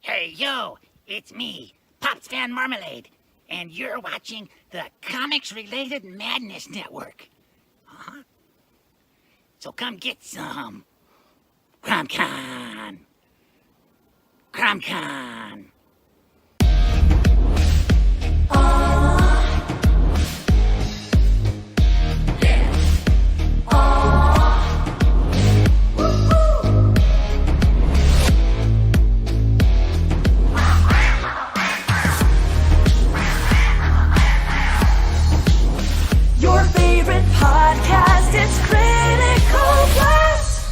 Hey, yo, it's me, Pops Van Marmalade, and you're watching the Comics-Related Madness Network. Huh? So come get some. CromCon. CromCon. Your favorite podcast, it's Critical Blast.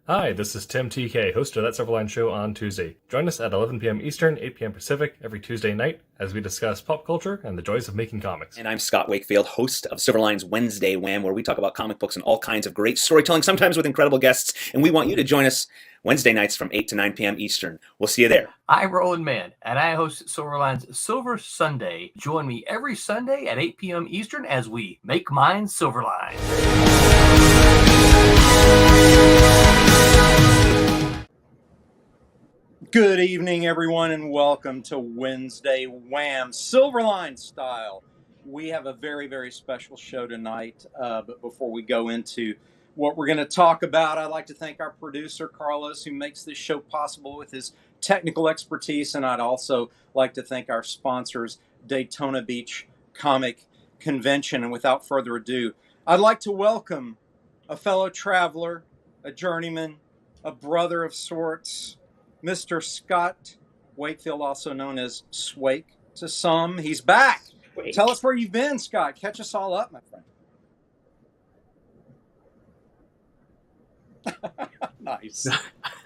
Hi, this is Tim TK, host of That Silverline Show on Tuesday. Join us at 11 p.m. Eastern, 8 p.m. Pacific every Tuesday night as we discuss pop culture and the joys of making comics. And I'm Scott Wakefield, host of Silverline's Wednesday Wham, where we talk about comic books and all kinds of great storytelling, sometimes with incredible guests. And we want you to join us Wednesday nights from 8 to 9 p.m. Eastern. We'll see you there. I'm Roland Mann, and I host Silverline's Silver Sunday. Join me every Sunday at 8 p.m. Eastern as we make mine Silverline. Good evening, everyone, and welcome to Wednesday Wham, Silverline style. We have a very, very special show tonight, but before we go into what we're going to talk about, I'd like to thank our producer, Carlos, who makes this show possible with his technical expertise, and I'd also like to thank our sponsors, Daytona Beach Comic Convention. And without further ado, I'd like to welcome a fellow traveler, a journeyman, a brother of sorts, Mr. Scott Wakefield, also known as Swake to some. He's back. Wake. Tell us where you've been, Scott. Catch us all up, my friend. Nice.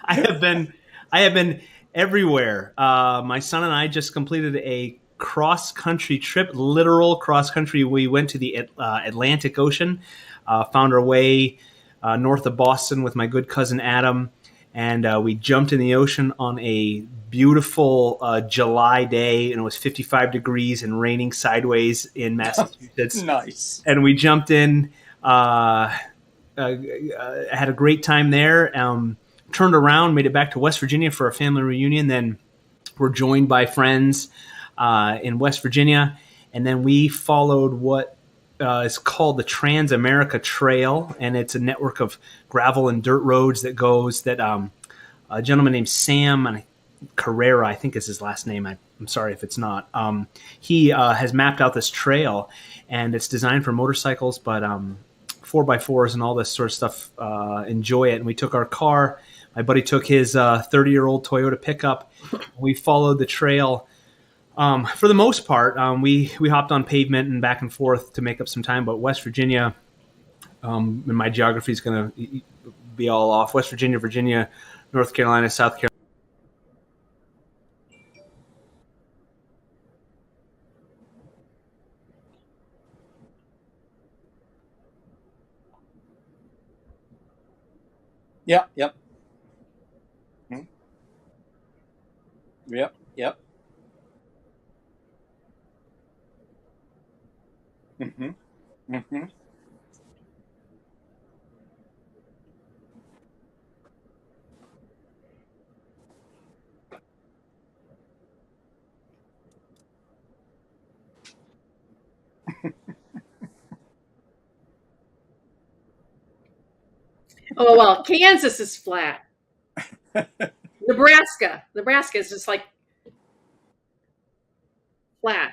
I have been everywhere. My son and I just completed a cross-country trip, literal cross-country. We went to the Atlantic Ocean, found our way north of Boston with my good cousin Adam, and we jumped in the ocean on a beautiful July day, and it was 55 degrees and raining sideways in Massachusetts. Nice. And we jumped in, had a great time there, turned around, made it back to West Virginia for a family reunion, then we're joined by friends in West Virginia, and then we followed what is called the Trans-America Trail, and it's a network of gravel and dirt roads that goes that a gentleman named Sam Carrera, I think is his last name. I'm sorry if it's not. He has mapped out this trail, and it's designed for motorcycles, but 4x4s and all this sort of stuff enjoy it. And we took our car. My buddy took his 30-year-old Toyota pickup. We followed the trail. For the most part, we hopped on pavement and back and forth to make up some time. But West Virginia, and my geography is going to be all off. West Virginia, Virginia, North Carolina, South Carolina. Yep. Yep. Mm-hmm. Oh, well, Kansas is flat. Nebraska is just like flat.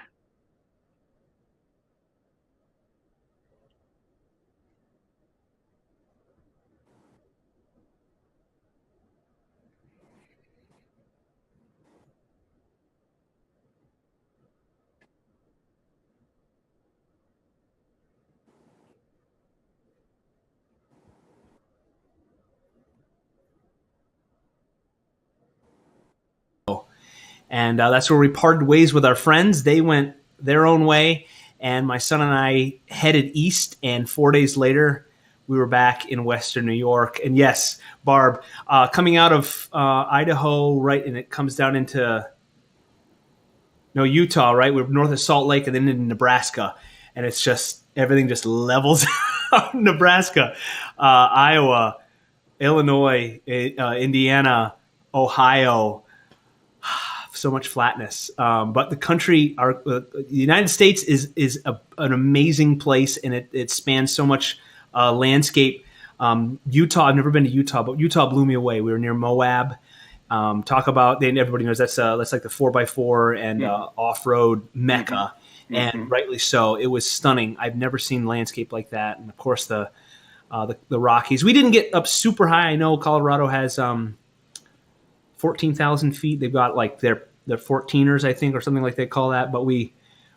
And that's where we parted ways with our friends. They went their own way, and my son and I headed east, and 4 days later, we were back in Western New York. And yes, Barb, coming out of Idaho, right, and it comes down into Utah, right? We're north of Salt Lake and then into Nebraska, and it's just everything just levels out in Nebraska, Iowa, Illinois, Indiana, Ohio, so much flatness. But the country, the United States is an amazing place, and it spans so much landscape. Utah, I've never been to Utah, but Utah blew me away. We were near Moab. Talk about, everybody knows that's like the 4x4 and off-road mecca, and rightly so. It was stunning. I've never seen landscape like that, and of course the Rockies. We didn't get up super high. I know Colorado has 14,000 feet. They've got like their 14ers, I think, or something like they call that. But we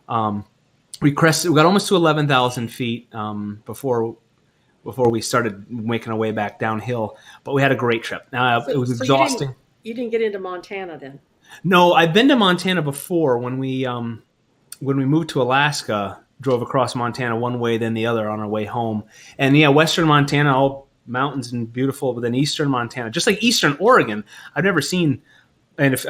crested. We got almost to 11,000 feet before we started making our way back downhill. But we had a great trip. It was exhausting. You didn't get into Montana then? No, I've been to Montana before. When we moved to Alaska, drove across Montana one way, then the other on our way home. And yeah, Western Montana, all mountains and beautiful, but then Eastern Montana, just like Eastern Oregon, I've never seen. And if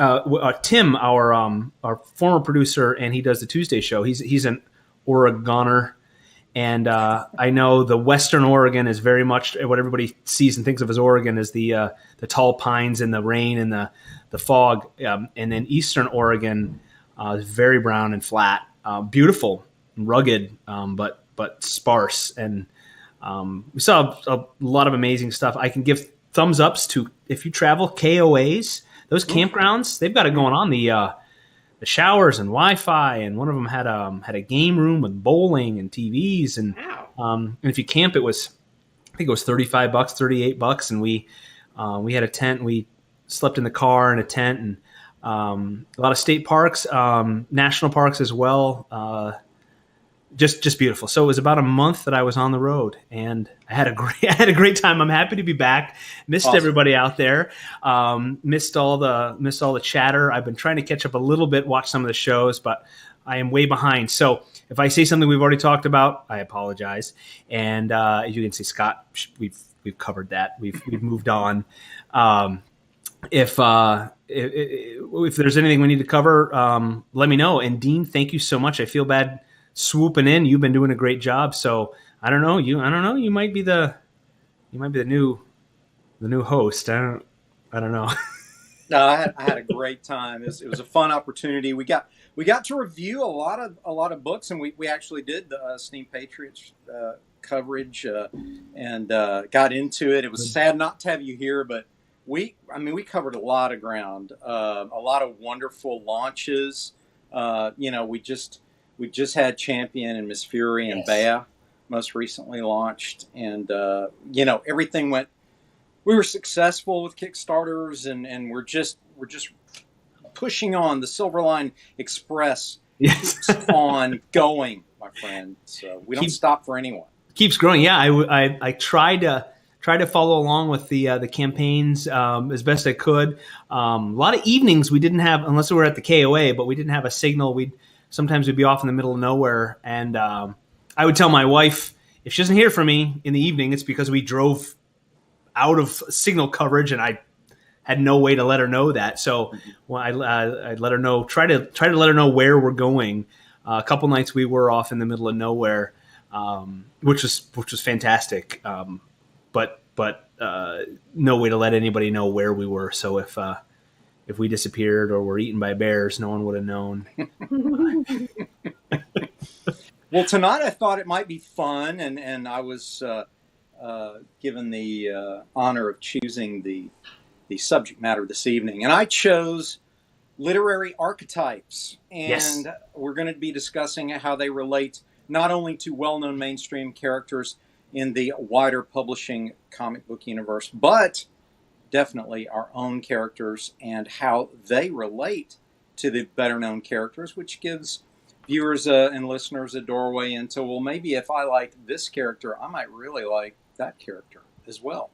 Tim, our former producer, and he does the Tuesday show, he's an Oregoner. And I know the Western Oregon is very much what everybody sees and thinks of as Oregon is the tall pines and the rain and the fog. And then Eastern Oregon is very brown and flat, beautiful, rugged, but sparse. And we saw a lot of amazing stuff. I can give thumbs ups to, if you travel, KOAs, those campgrounds, they've got it going on. The showers and Wi-Fi, and one of them had a game room with bowling and TVs, and and if you camp, I think it was $35, $38, and we had a tent. We slept in the car in a tent, and a lot of state parks, national parks as well. Just beautiful. So it was about a month that I was on the road, and I had a great time. I'm happy to be back. Missed everybody out there. Missed all the chatter. I've been trying to catch up a little bit, watch some of the shows, but I am way behind. So if I say something we've already talked about, I apologize. And as you can see, Scott, we've covered that. We've moved on. If there's anything we need to cover, let me know. And Dean, thank you so much. I feel bad swooping in. You've been doing a great job. So I don't know. You might be the new host. I don't know. No, I had a great time. It was a fun opportunity. We got to review a lot of books, and we actually did the Steam Patriots coverage and got into it. It was sad not to have you here, but we covered a lot of ground, a lot of wonderful launches. We just had Champion and Miss Fury and Bea most recently launched, and everything went. We were successful with Kickstarters, and we're just pushing on. The Silverline Express keeps on going, my friend. So we don't stop for anyone. Keeps growing. Yeah, I tried to follow along with the campaigns as best I could. A lot of evenings we didn't have, unless we were at the KOA, but we didn't have a signal. Sometimes we'd be off in the middle of nowhere, and I would tell my wife, if she doesn't hear from me in the evening, it's because we drove out of signal coverage, and I had no way to let her know that. So I'd let her know, try to let her know where we're going. A couple nights we were off in the middle of nowhere, which was fantastic. But no way to let anybody know where we were. So if we disappeared or were eaten by bears, no one would have known. Well, tonight I thought it might be fun, and I was given the honor of choosing the subject matter this evening, and I chose literary archetypes, and we're going to be discussing how they relate not only to well-known mainstream characters in the wider publishing comic book universe, but definitely our own characters and how they relate to the better-known characters, which gives viewers and listeners a doorway into, well, maybe if I like this character, I might really like that character as well.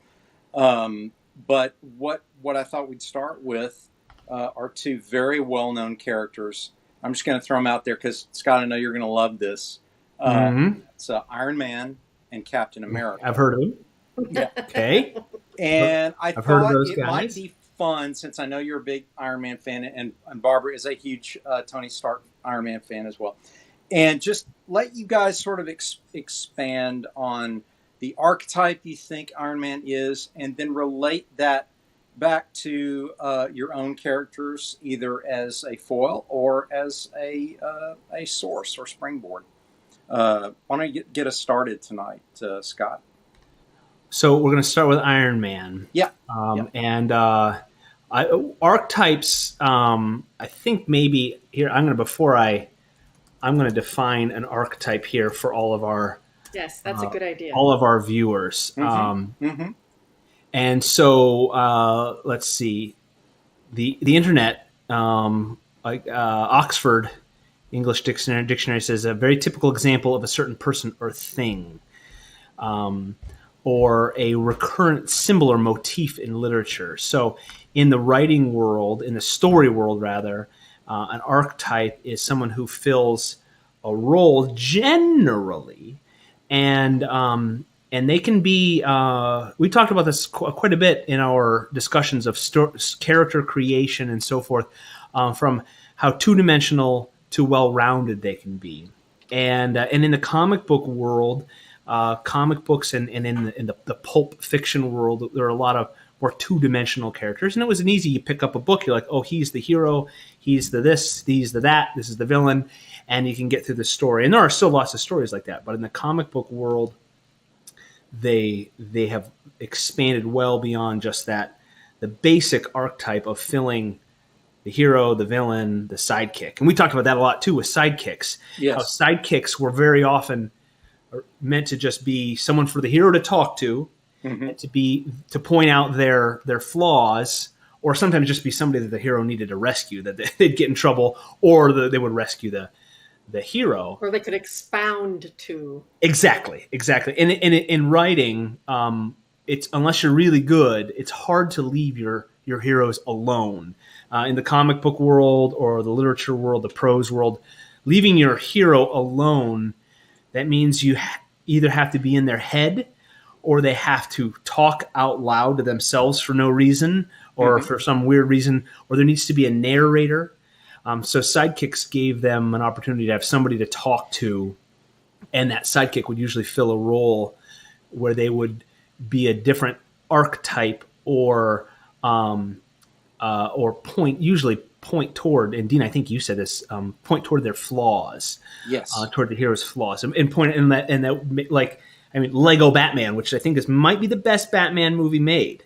But what I thought we'd start with are two very well-known characters. I'm just going to throw them out there because, Scott, I know you're going to love this. It's Iron Man and Captain America. I've heard of them. Yeah. Okay. And I I've heard of thought those it guys. might be fun, since I know you're a big Iron Man fan, and Barbara is a huge Tony Stark Iron Man fan as well. And just let you guys sort of expand on the archetype you think Iron Man is, and then relate that back to your own characters, either as a foil or as a source or springboard. Why don't you get us started tonight, Scott? So we're going to start with Iron Man. Yeah. And archetypes. I think maybe here I'm going to define an archetype here for all of our Yes, that's a good idea. all of our viewers. And so let's see, the internet, Oxford English Dictionary says a very typical example of a certain person or thing, or a recurrent symbol or motif in literature. So in the writing world, in the story world rather, an archetype is someone who fills a role generally, and they can be. We talked about this quite a bit in our discussions of character creation and so forth, from how two-dimensional to well-rounded they can be, and in the comic book world, comic books and in the pulp fiction world, there are a lot of more two-dimensional characters, and it was an easy. You pick up a book, you're like, oh, he's the hero, he's the this, he's the that, this is the villain, and you can get through the story. And there are still lots of stories like that, but in the comic book world, they have expanded well beyond just that. The basic archetype of filling the hero, the villain, the sidekick, and we talked about that a lot too with sidekicks. Yes. How sidekicks were very often meant to just be someone for the hero to talk to, and to point out their flaws, or sometimes just be somebody that the hero needed to rescue, that they'd get in trouble, or they would rescue the hero, Or they could expound to. Exactly. And in writing, it's unless you're really good, it's hard to leave your heroes alone. In the comic book world or the literature world, the prose world, leaving your hero alone, that means you either have to be in their head, or they have to talk out loud to themselves for no reason, or for some weird reason, or there needs to be a narrator. So sidekicks gave them an opportunity to have somebody to talk to, and that sidekick would usually fill a role where they would be a different archetype or point toward. And Dean, I think you said this. Point toward their flaws. Yes. Toward the hero's flaws, and point in that like. I mean, Lego Batman, which I think might be the best Batman movie made.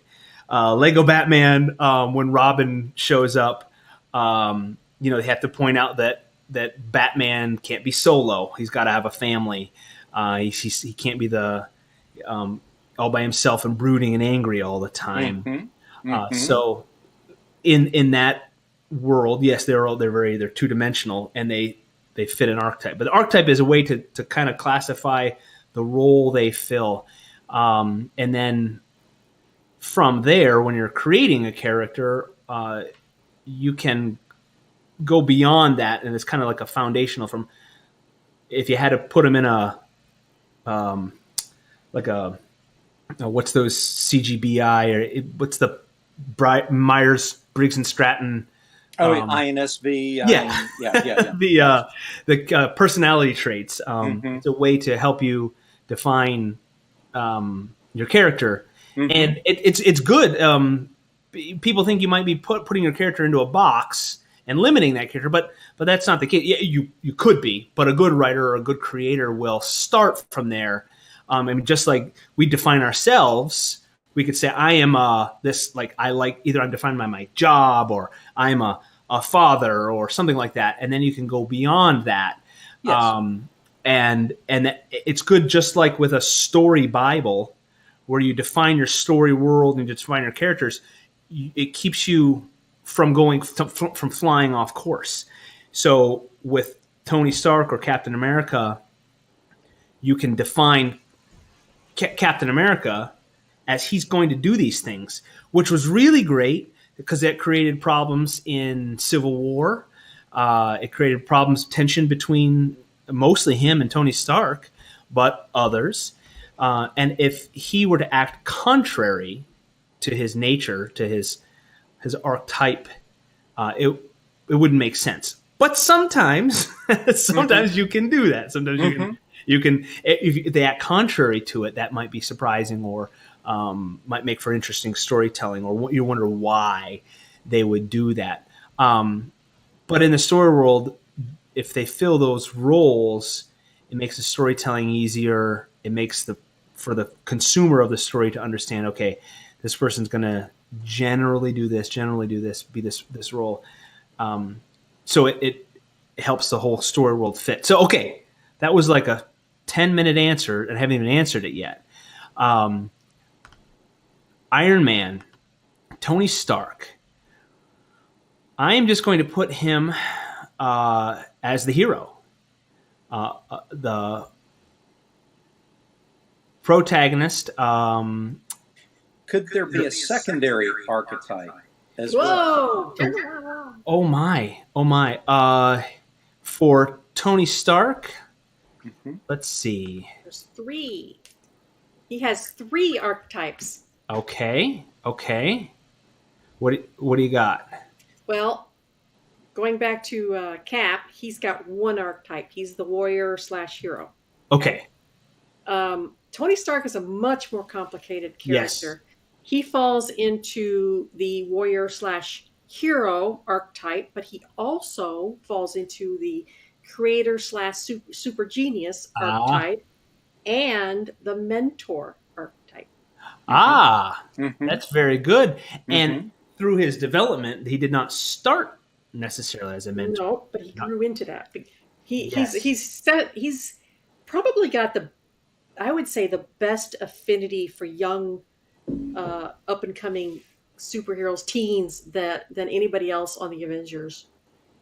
Lego Batman, when Robin shows up, they have to point out that Batman can't be solo. He's got to have a family. He can't be the all by himself and brooding and angry all the time. So in that world, yes, they're two-dimensional, and they fit an archetype. But the archetype is a way to kind of classify the role they fill. And then from there, when you're creating a character, you can go beyond that. And it's kind of like a foundational from, if you had to put them in what's those CGBI, or what's the Myers, Briggs and Stratton. INSV. Yeah. The personality traits. It's a way to help you define your character, and it's good. People think you might be putting your character into a box and limiting that character, but that's not the case. You could be, but a good writer or a good creator will start from there. I mean, just like we define ourselves, we could say I am this, like I like, either I'm defined by my job, or I'm a father, or something like that, and then you can go beyond that. Yes. And it's good, just like with a story Bible, where you define your story world and you define your characters. It keeps you from going from flying off course. So with Tony Stark or Captain America, you can define Captain America as he's going to do these things, which was really great because that created problems in Civil War. It created problems, tension between mostly him and Tony Stark, but others. And if he were to act contrary to his nature, to his archetype, it wouldn't make sense. But sometimes you can do that. Sometimes you can, if they act contrary to it, that might be surprising or might make for interesting storytelling, or you wonder why they would do that. But in the story world, if they fill those roles, it makes the storytelling easier. It makes for the consumer of the story to understand, okay, this person's going to generally do this, be this role. So it helps the whole story world fit. So, okay, that was like a 10-minute answer, and I haven't even answered it yet. Iron Man, Tony Stark. I am just going to put him as the hero. The protagonist. Could there be a secondary archetype as well? Whoa! Oh my. For Tony Stark, let's see. There's 3. He has 3 archetypes. Okay. What do you got? Well, going back to Cap, he's got 1 archetype. He's the warrior/hero. Okay. Tony Stark is a much more complicated character. Yes. He falls into the warrior/hero archetype, but he also falls into the creator/super genius archetype and the mentor archetype. That's very good. And through his development, he did not start necessarily as a mentor. No, but he grew into that. He's probably got I would say the best affinity for young, up and coming superheroes, teens than anybody else on the Avengers.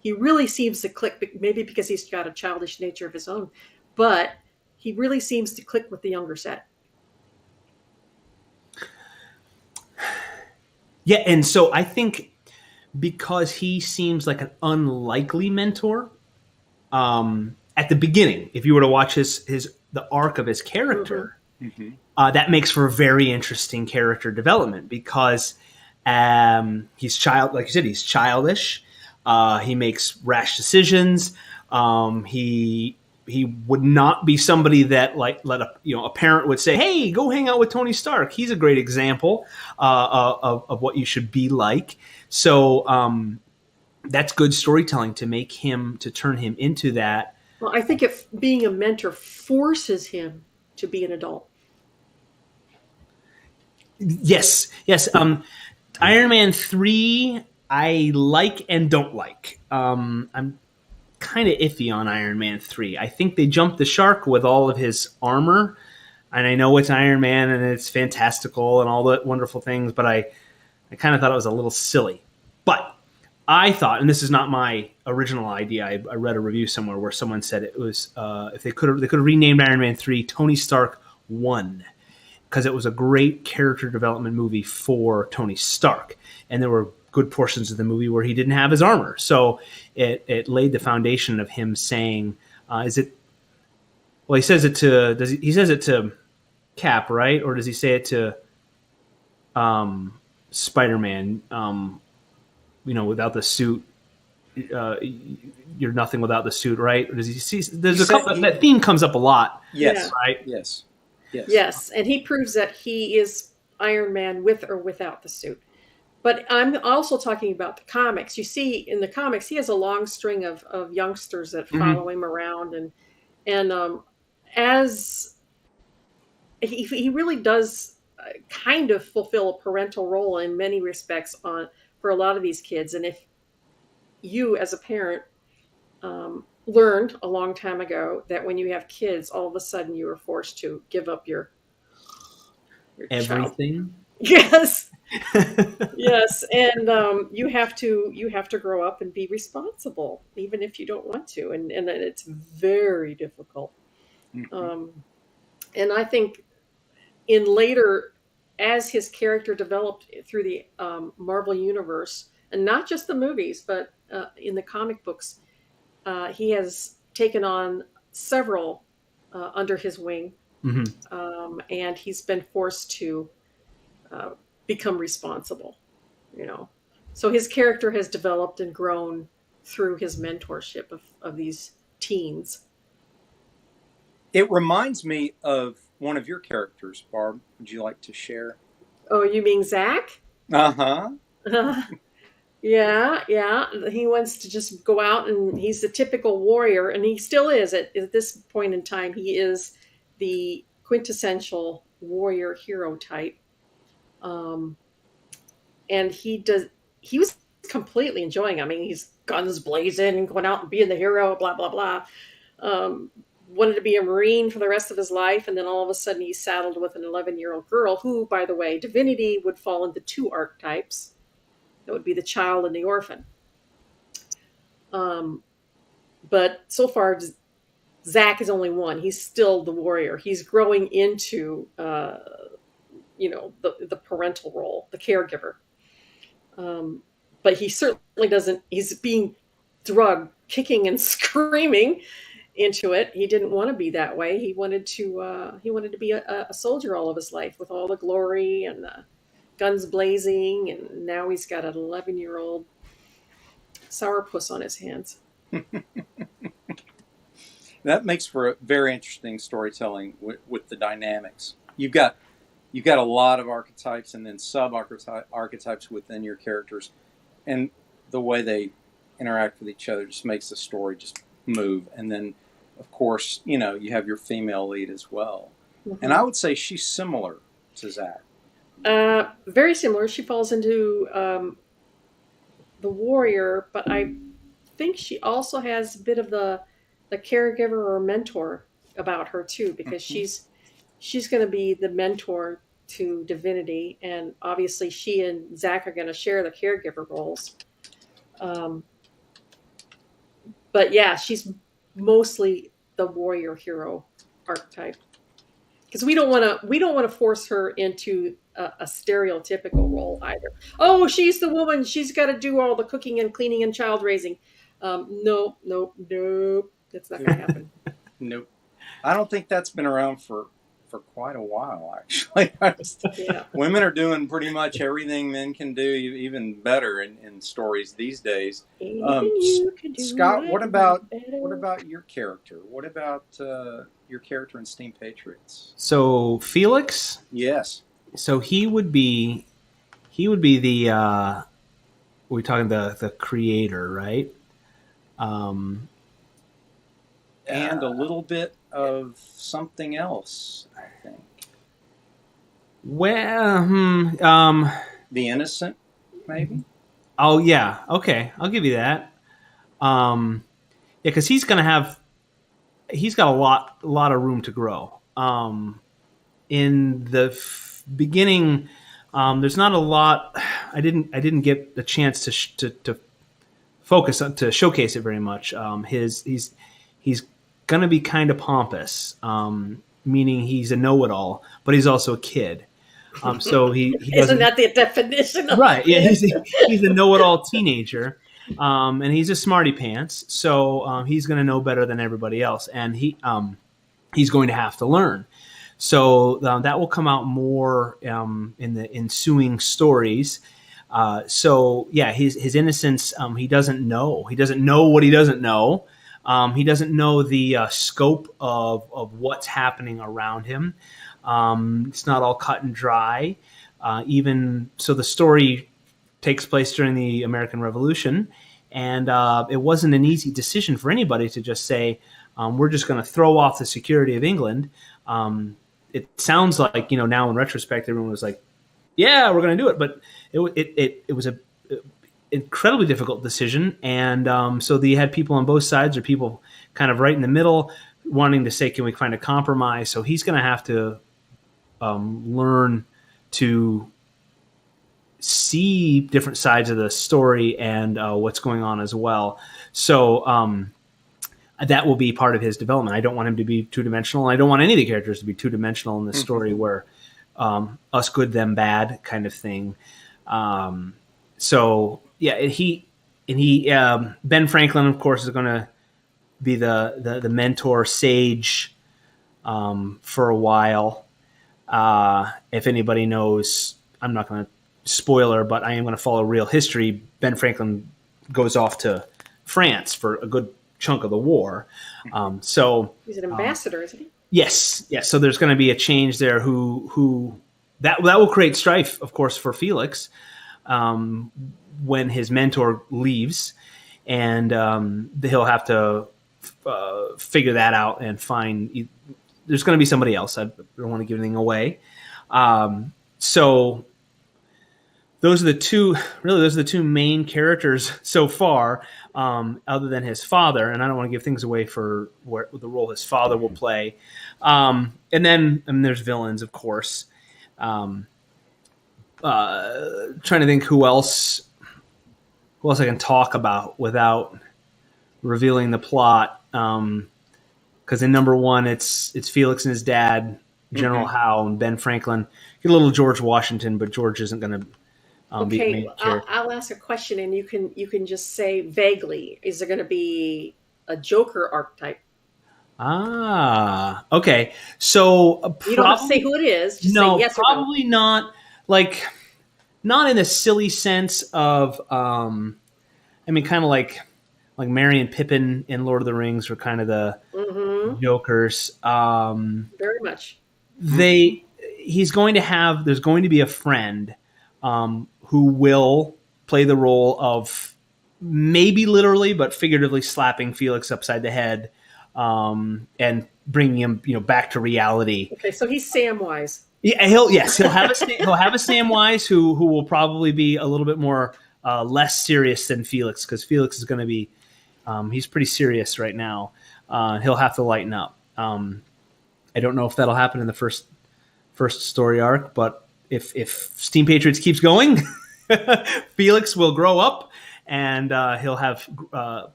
He really seems to click, maybe because he's got a childish nature of his own, but he really seems to click with the younger set. Yeah, and so I think because he seems like an unlikely mentor, at the beginning, if you were to watch the arc of his character, that makes for a very interesting character development because he's like you said, he's childish. He makes rash decisions. He would not be somebody that a parent would say, "Hey, go hang out with Tony Stark. He's a great example of what you should be like." So that's good storytelling to turn him into that. Well, I think if being a mentor forces him to be an adult. Yes. Iron Man 3, I like and don't like. I'm kind of iffy on Iron Man 3. I think they jumped the shark with all of his armor, and I know it's Iron Man and it's fantastical and all the wonderful things, but I kind of thought it was a little silly. But I thought, and this is not my original idea, I read a review somewhere where someone said it was if they could have renamed Iron Man 3 Tony Stark 1, because it was a great character development movie for Tony Stark, and there were good portions of the movie where he didn't have his armor, so it laid the foundation of him saying, he says it to he says it to Cap, right? Or does he say it to Spider-Man? Without the suit, you're nothing without the suit, right? Or does he see? That theme comes up a lot. Yes. Right. Yes, and he proves that he is Iron Man with or without the suit. But I'm also talking about the comics. You see, in the comics, he has a long string of youngsters that follow him around, and as he really does kind of fulfill a parental role in many respects for a lot of these kids. And if you, as a parent, learned a long time ago that when you have kids, all of a sudden you are forced to give up your everything. Child. Yes, and you have to grow up and be responsible, even if you don't want to, and it's very difficult. And I think as his character developed through the Marvel universe, and not just the movies, but in the comic books, he has taken on several under his wing, and he's been forced to become responsible, So his character has developed and grown through his mentorship of these teens. It reminds me of one of your characters, Barb. Would you like to share? Oh, you mean Zach? Uh-huh. Yeah, yeah. He wants to just go out, and he's the typical warrior, and he still is at this point in time. He is the quintessential warrior hero type. And he was completely enjoying it. I mean, he's guns blazing and going out and being the hero, blah, blah, blah. Wanted to be a Marine for the rest of his life, and then all of a sudden he's saddled with an 11-year-old girl who, by the way, divinity would fall into 2 archetypes. That would be the child and the orphan. But so far, Zach is only one. He's still the warrior. He's growing into, the parental role, the caregiver. But he certainly doesn't. He's being drugged, kicking and screaming into it. He didn't want to be that way. He wanted to be a soldier all of his life, with all the glory and the guns blazing. And now he's got an 11-year-old sourpuss on his hands. That makes for a very interesting storytelling with the dynamics. You've got a lot of archetypes and then sub-archetypes within your characters, and the way they interact with each other just makes the story just move. And then, of course, you have your female lead as well. Mm-hmm. And I would say she's similar to Zach. Very similar. She falls into the warrior, but I think she also has a bit of the caregiver or mentor about her too, because she's going to be the mentor to divinity, and obviously she and Zach are going to share the caregiver roles. But yeah, she's mostly the warrior hero archetype, because we don't want to force her into a stereotypical role either. Oh, she's the woman. She's got to do all the cooking and cleaning and child raising. Nope. That's not going to happen. Nope. I don't think that's been around for quite a while, actually. Women are doing pretty much everything men can do, even better in stories these days. Scott, what about your character? What about your character in Steam Patriots? So Felix? Yes. So he would be the we're talking the creator, right? And a little bit of something else, I think. Well, the innocent, maybe. Oh yeah, okay, I'll give you that. Yeah, because he's got a lot of room to grow. In the beginning, there's not a lot. I didn't get the chance to focus on, to showcase it very much. He's going to be kind of pompous, meaning he's a know-it-all, but he's also a kid. So he isn't that the definition of right? Yeah, he's a know-it-all teenager, and he's a smarty pants. So he's going to know better than everybody else, and he's going to have to learn. So that will come out more in the ensuing stories. So yeah, his innocence. He doesn't know. He doesn't know what he doesn't know. He doesn't know the scope of what's happening around him. It's not all cut and dry. Even so, the story takes place during the American Revolution, and it wasn't an easy decision for anybody to just say, we're just going to throw off the security of England. It sounds like, now in retrospect, everyone was like, yeah, we're going to do it. But it was a incredibly difficult decision. And so you had people on both sides, or people kind of right in the middle, wanting to say, can we find a compromise? So he's going to have to learn to see different sides of the story and what's going on as well. So that will be part of his development. I don't want him to be two-dimensional. I don't want any of the characters to be two-dimensional in this story, where us good, them bad kind of thing. So yeah, Ben Franklin, of course, is going to be the mentor sage for a while. If anybody knows, I'm not going to spoiler, but I am going to follow real history. Ben Franklin goes off to France for a good chunk of the war. So he's an ambassador, isn't he? Yes. So there's going to be a change there. Who that will create strife, of course, for Felix when his mentor leaves, and he'll have to figure that out and find. There's going to be somebody else. I don't want to give anything away. So those are the two main characters so far, other than his father. And I don't want to give things away for the role his father will play. And then there's villains, of course. Trying to think who else I can talk about without revealing the plot. Because in number one, it's Felix and his dad, General Howe, and Ben Franklin. Get a little George Washington, but George isn't going to be the main character. I'll ask a question, and you can just say vaguely. Is there going to be a Joker archetype? Okay. So you don't have to say who it is. Just say yes probably or no. Not. Like, not in a silly sense of. Kind of like Merry and Pippin in Lord of the Rings were kind of the Jokers. Very much. There's going to be a friend who will play the role of maybe literally, but figuratively slapping Felix upside the head and bringing him, back to reality. Okay, so he's Samwise. Yeah, he'll have a Samwise who will probably be a little bit more less serious than Felix, because Felix is going to be he's pretty serious right now. He'll have to lighten up. I don't know if that'll happen in the first story arc, but if Steam Patriots keeps going, Felix will grow up and he'll have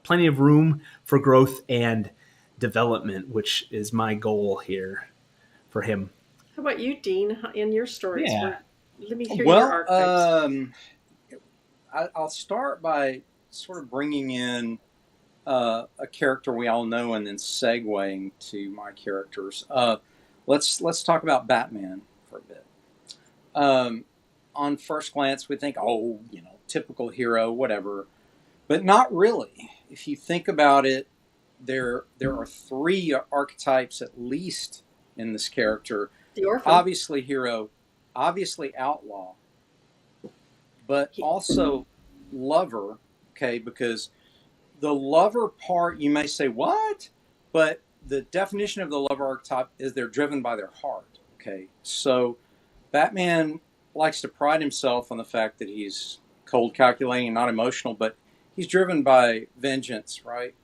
plenty of room for growth and development, which is my goal here for him. How about you, Dean, in your stories? Yeah. Let me hear your archetypes. I'll start by sort of bringing in a character we all know and then segueing to my characters. Let's talk about Batman for a bit. On first glance, we think, typical hero, whatever. But not really. If you think about it, there are three archetypes at least in this character. The orphan. Obviously hero, obviously outlaw, but also lover, okay? Because the lover part, you may say, what? But the definition of the lover archetype is they're driven by their heart, okay? So Batman likes to pride himself on the fact that he's cold, calculating, and not emotional, but he's driven by vengeance, right?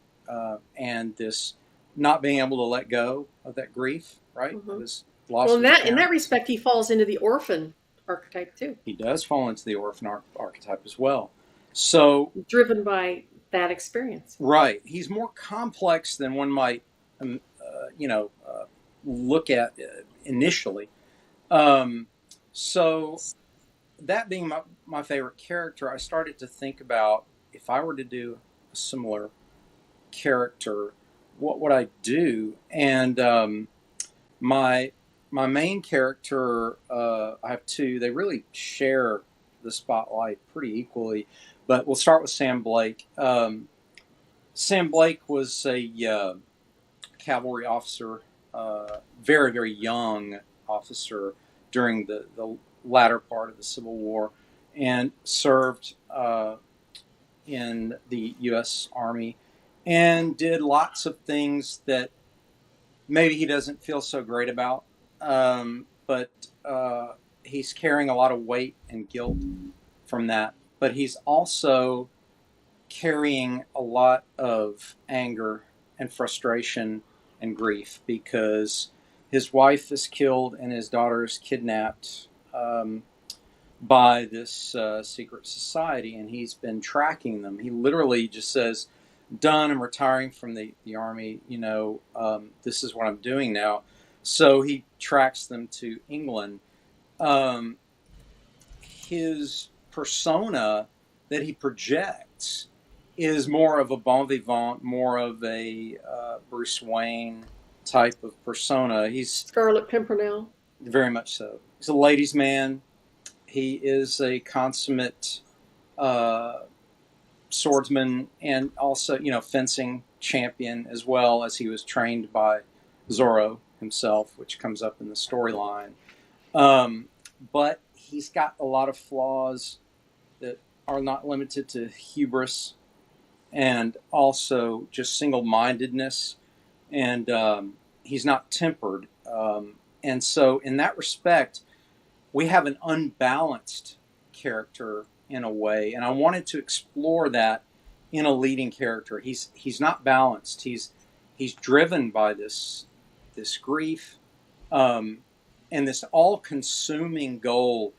And this not being able to let go of that grief, right? Mm-hmm. This loss. Well, in that respect, he falls into the orphan archetype too. He does fall into the orphan archetype as well. So driven by that experience. Right. He's more complex than one might, look at initially. So that being my favorite character, I started to think about if I were to do a similar character, what would I do? And my main character, I have two. They really share the spotlight pretty equally. But we'll start with Sam Blake. Sam Blake was a cavalry officer, very, very young officer during the latter part of the Civil War, and served in the U.S. Army and did lots of things that maybe he doesn't feel so great about, but he's carrying a lot of weight and guilt from that. But he's also carrying a lot of anger and frustration and grief because his wife is killed and his daughter is kidnapped by this secret society, and he's been tracking them. He literally just says, done, I'm retiring from the Army, this is what I'm doing now. So he tracks them to England. His persona that he projects is more of a bon vivant, more of a Bruce Wayne type of persona. He's Scarlet Pimpernel. Very much so. He's a ladies' man. He is a consummate swordsman and also, fencing champion, as well as he was trained by Zorro himself, which comes up in the storyline. But he's got a lot of flaws that are not limited to hubris and also just single-mindedness, and he's not tempered. And so in that respect, we have an unbalanced character in a way, and I wanted to explore that in a leading character. He's not balanced. He's driven by this grief, and this all-consuming goal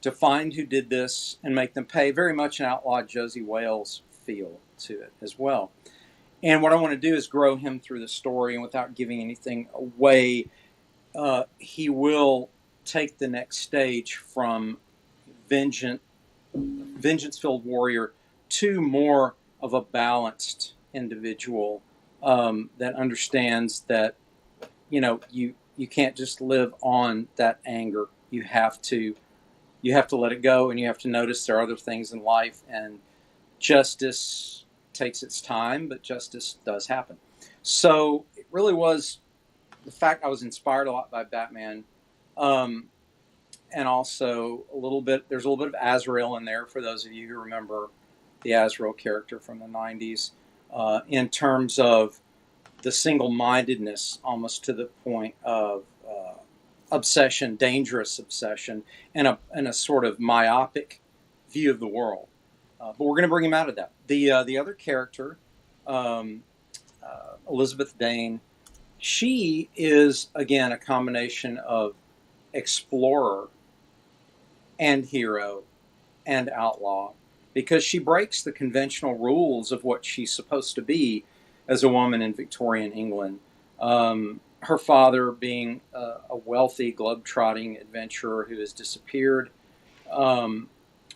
to find who did this and make them pay. Very much an outlaw Josie Wales feel to it as well. And what I want to do is grow him through the story, and without giving anything away, he will take the next stage from vengeance-filled warrior to more of a balanced individual that understands that, you know, you can't just live on that anger. You have to let it go, and you have to notice there are other things in life, and justice takes its time, but justice does happen. So it really was the fact I was inspired a lot by Batman, and also there's a little bit of Azrael in there for those of you who remember the Azrael character from the 90s, in terms of the single-mindedness, almost to the point of obsession, dangerous obsession, and a sort of myopic view of the world. But we're going to bring him out of that. The other character, Elizabeth Dane, she is, again, a combination of explorer and hero and outlaw, because she breaks the conventional rules of what she's supposed to be as a woman in Victorian England. Her father being a wealthy, globe-trotting adventurer who has disappeared,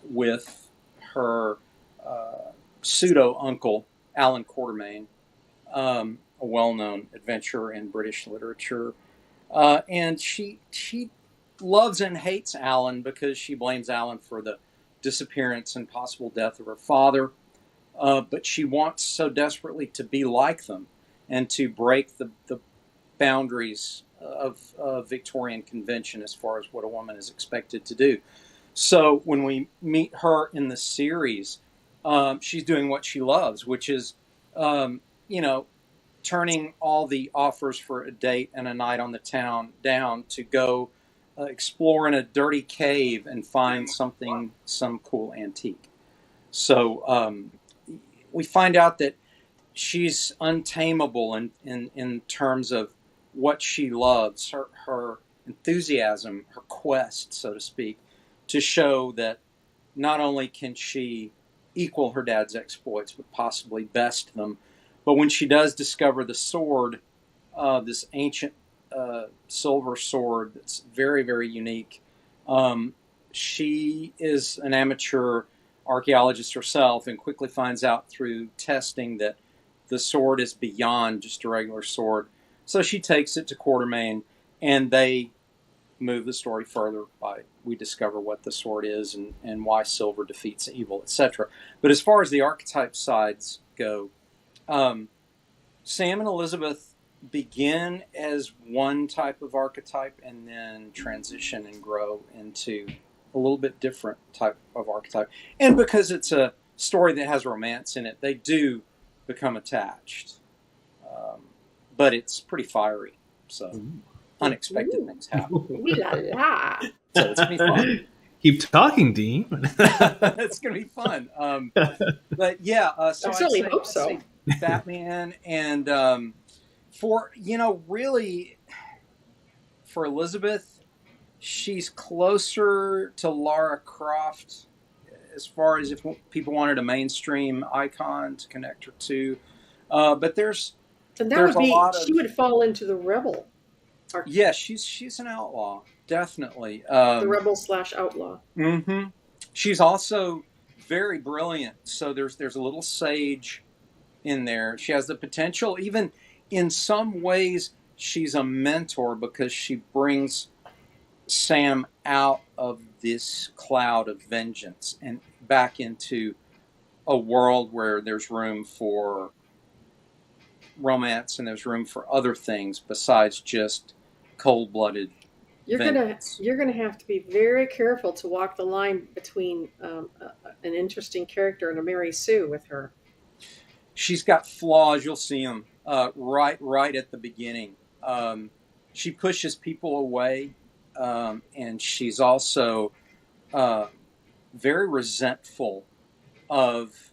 with her pseudo-uncle, Alan Quatermain, a well-known adventurer in British literature. And she loves and hates Alan because she blames Alan for the disappearance and possible death of her father. But she wants so desperately to be like them and to break the boundaries of Victorian convention as far as what a woman is expected to do. So when we meet her in the series, she's doing what she loves, which is, turning all the offers for a date and a night on the town down to go explore in a dirty cave and find some cool antique. So we find out that she's untamable in terms of what she loves, her enthusiasm, her quest, so to speak, to show that not only can she equal her dad's exploits, but possibly best them. But when she does discover the sword, this ancient silver sword that's very, very unique, she is an amateur archaeologist herself and quickly finds out through testing that the sword is beyond just a regular sword. So she takes it to Quatermain, and they move the story further by we discover what the sword is and why silver defeats evil, etc. But as far as the archetype sides go, Sam and Elizabeth begin as one type of archetype and then transition and grow into a little bit different type of archetype. And because it's a story that has romance in it, they do become attached. But it's pretty fiery, so unexpected things happen. Ooh la la. So it's going to be fun. Keep talking, Dean. It's going to be fun. But yeah, so I certainly hope so. I'd say Batman, and for, really, for Elizabeth, she's closer to Lara Croft as far as if people wanted a mainstream icon to connect her to. But there's And that There's would a be, lot of- she would fall into the rebel. yeah, she's an outlaw, definitely. The rebel / outlaw. Mm-hmm. She's also very brilliant. So there's a little sage in there. She has the potential, even in some ways, she's a mentor because she brings Sam out of this cloud of vengeance and back into a world where there's room for romance and there's room for other things besides just cold-blooded. You're gonna have to be very careful to walk the line between an interesting character and a Mary Sue with her. She's got flaws. You'll see them right at the beginning. She pushes people away, and she's also very resentful of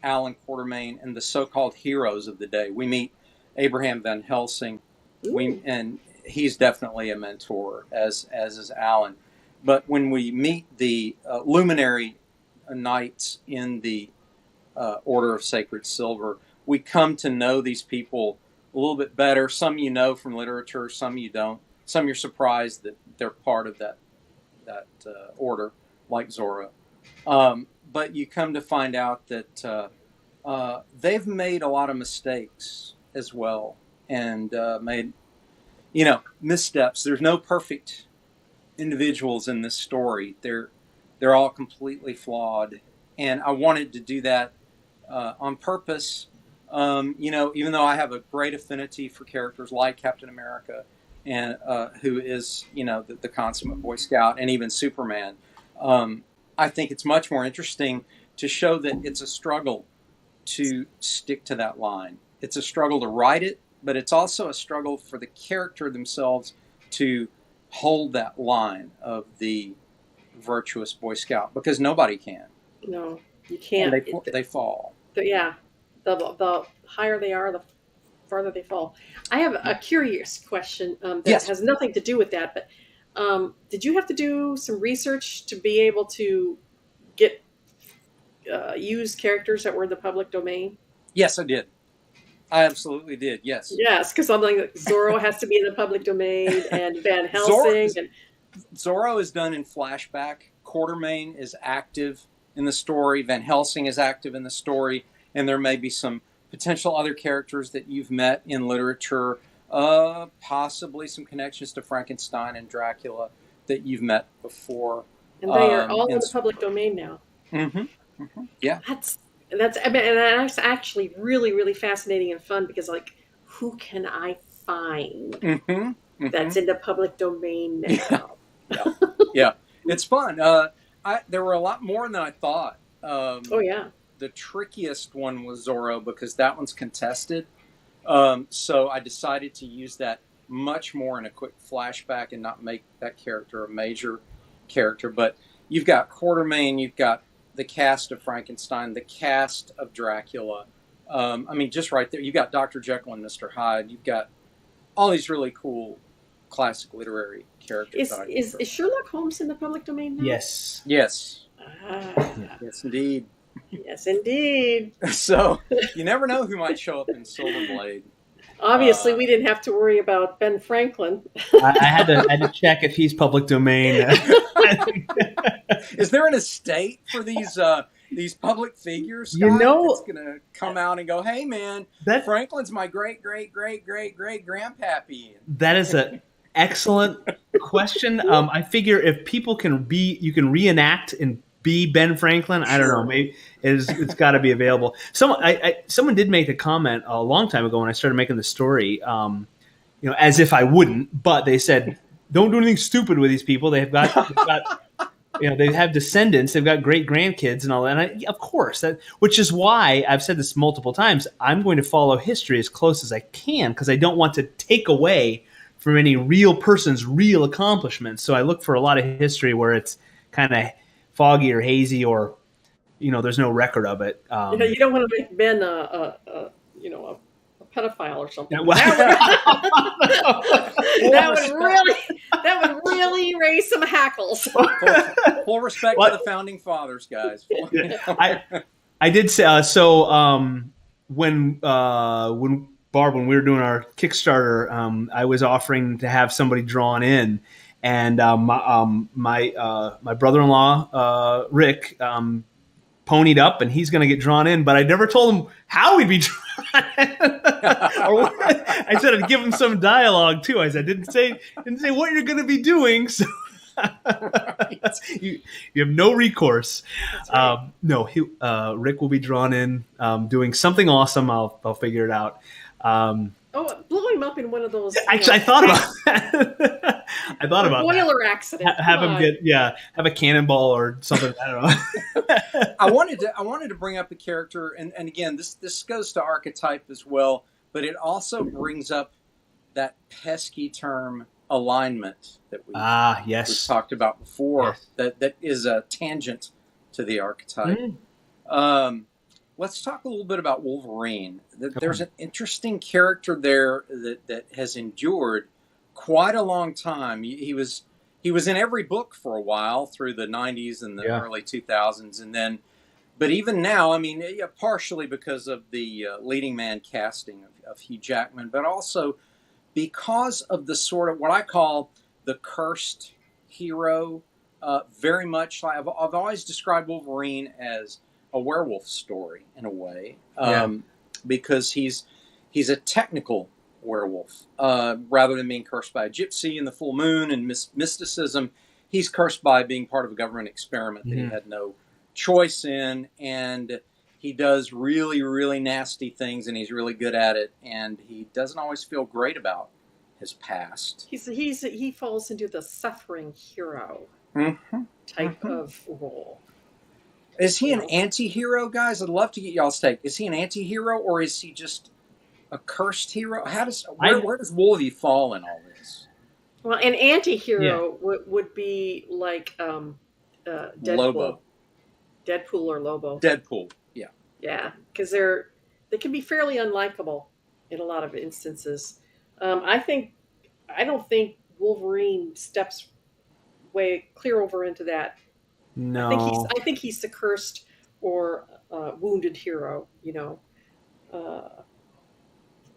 Alan Quartermain and the so-called heroes of the day. We meet Abraham Van Helsing, and he's definitely a mentor, as is Alan. But when we meet the luminary knights in the Order of Sacred Silver, we come to know these people a little bit better. Some you know from literature, some you don't. Some you're surprised that they're part of that order, like Zorro. But you come to find out that they've made a lot of mistakes as well, and made missteps. There's no perfect individuals in this story. They're all completely flawed, and I wanted to do that on purpose. Even though I have a great affinity for characters like Captain America, and who is the consummate Boy Scout, and even Superman, I think it's much more interesting to show that it's a struggle to stick to that line. It's a struggle to write it, but it's also a struggle for the character themselves to hold that line of the virtuous Boy Scout, because nobody can. No, you can't. And they fall. Yeah, the higher they are, the farther they fall. I have a curious question that has nothing to do with that, but did you have to do some research to be able to get use characters that were in the public domain? Yes, I did. I absolutely did. Yes. Yes, because something like Zorro has to be in the public domain, and Van Helsing. Zorro is done in flashback. Quartermain is active in the story. Van Helsing is active in the story, and there may be some potential other characters that you've met in literature, possibly some connections to Frankenstein and Dracula that you've met before. And they are all in the public domain now. Mm-hmm. Mm-hmm. Yeah. That's actually really, really fascinating and fun, because who can I find that's in the public domain now? Yeah. It's fun. There were a lot more than I thought. Oh yeah. The trickiest one was Zorro, because that one's contested. So I decided to use that much more in a quick flashback and not make that character a major character. But you've got Quartermain, you've got the cast of Frankenstein, the cast of Dracula. Just right there, you've got Dr. Jekyll and Mr. Hyde. You've got all these really cool classic literary characters. Is Sherlock Holmes in the public domain now? Yes. Yes. Yes, indeed. Yes, indeed. So you never know who might show up in Silverblade. Obviously, we didn't have to worry about Ben Franklin. I had to check if he's public domain. Is there an estate for these public figures, Scott, that's going to come out and go, "Hey, man, Franklin's my great grandpappy"? That is an excellent question. I figure if people you can reenact and be Ben Franklin. I don't know. Maybe it's got to be available. Someone did make a comment a long time ago when I started making the story. As if I wouldn't, but they said, "Don't do anything stupid with these people. They've got they have descendants. They've got great grandkids and all that." And of course, which is why I've said this multiple times. I'm going to follow history as close as I can, because I don't want to take away from any real person's real accomplishments. So I look for a lot of history where it's kind of foggy or hazy, or there's no record of it. You don't want to make Ben a pedophile or something. That would really raise some hackles. Full respect to the founding fathers, guys. I did say when Barb, when we were doing our Kickstarter, I was offering to have somebody drawn in. And my brother-in-law, Rick, ponied up, and he's going to get drawn in. But I never told him how he'd be drawn in. I said I'd give him some dialogue, too. I said, didn't say what you're going to be doing. So you have no recourse. Right. Rick will be drawn in doing something awesome. I'll figure it out. Oh, blow him up in one of those. Actually, I thought about that. I thought about that. boiler accident. Have Come him on. have a cannonball or something. I don't know. I wanted to bring up a character, and again, this goes to archetype as well, but it also brings up that pesky term alignment that we've Yes. talked about before. Yes. That is a tangent to the archetype. Let's talk a little bit about Wolverine. There's an interesting character there that has endured quite a long time. He was in every book for a while through the 90s and the early 2000s, and then, but even now, I mean, partially because of the leading man casting of Hugh Jackman, but also because of the sort of what I call the cursed hero. Very much, I've always described Wolverine as a werewolf story in a way, because he's a technical werewolf rather than being cursed by a gypsy and the full moon and mysticism. He's cursed by being part of a government experiment that he had no choice in, and he does really, really nasty things, and he's really good at it, and he doesn't always feel great about his past. He falls into the suffering hero type of role. Is he an anti-hero, guys? I'd love to get y'all's take. Is he an anti-hero, or is he just a cursed hero? Where does Wolvie fall in all this? Well, an anti-hero would be like Deadpool. Lobo. Deadpool or Lobo. Deadpool, yeah. Yeah, because they can be fairly unlikable in a lot of instances. I don't think Wolverine steps way clear over into that. No. I think he's the cursed or wounded hero.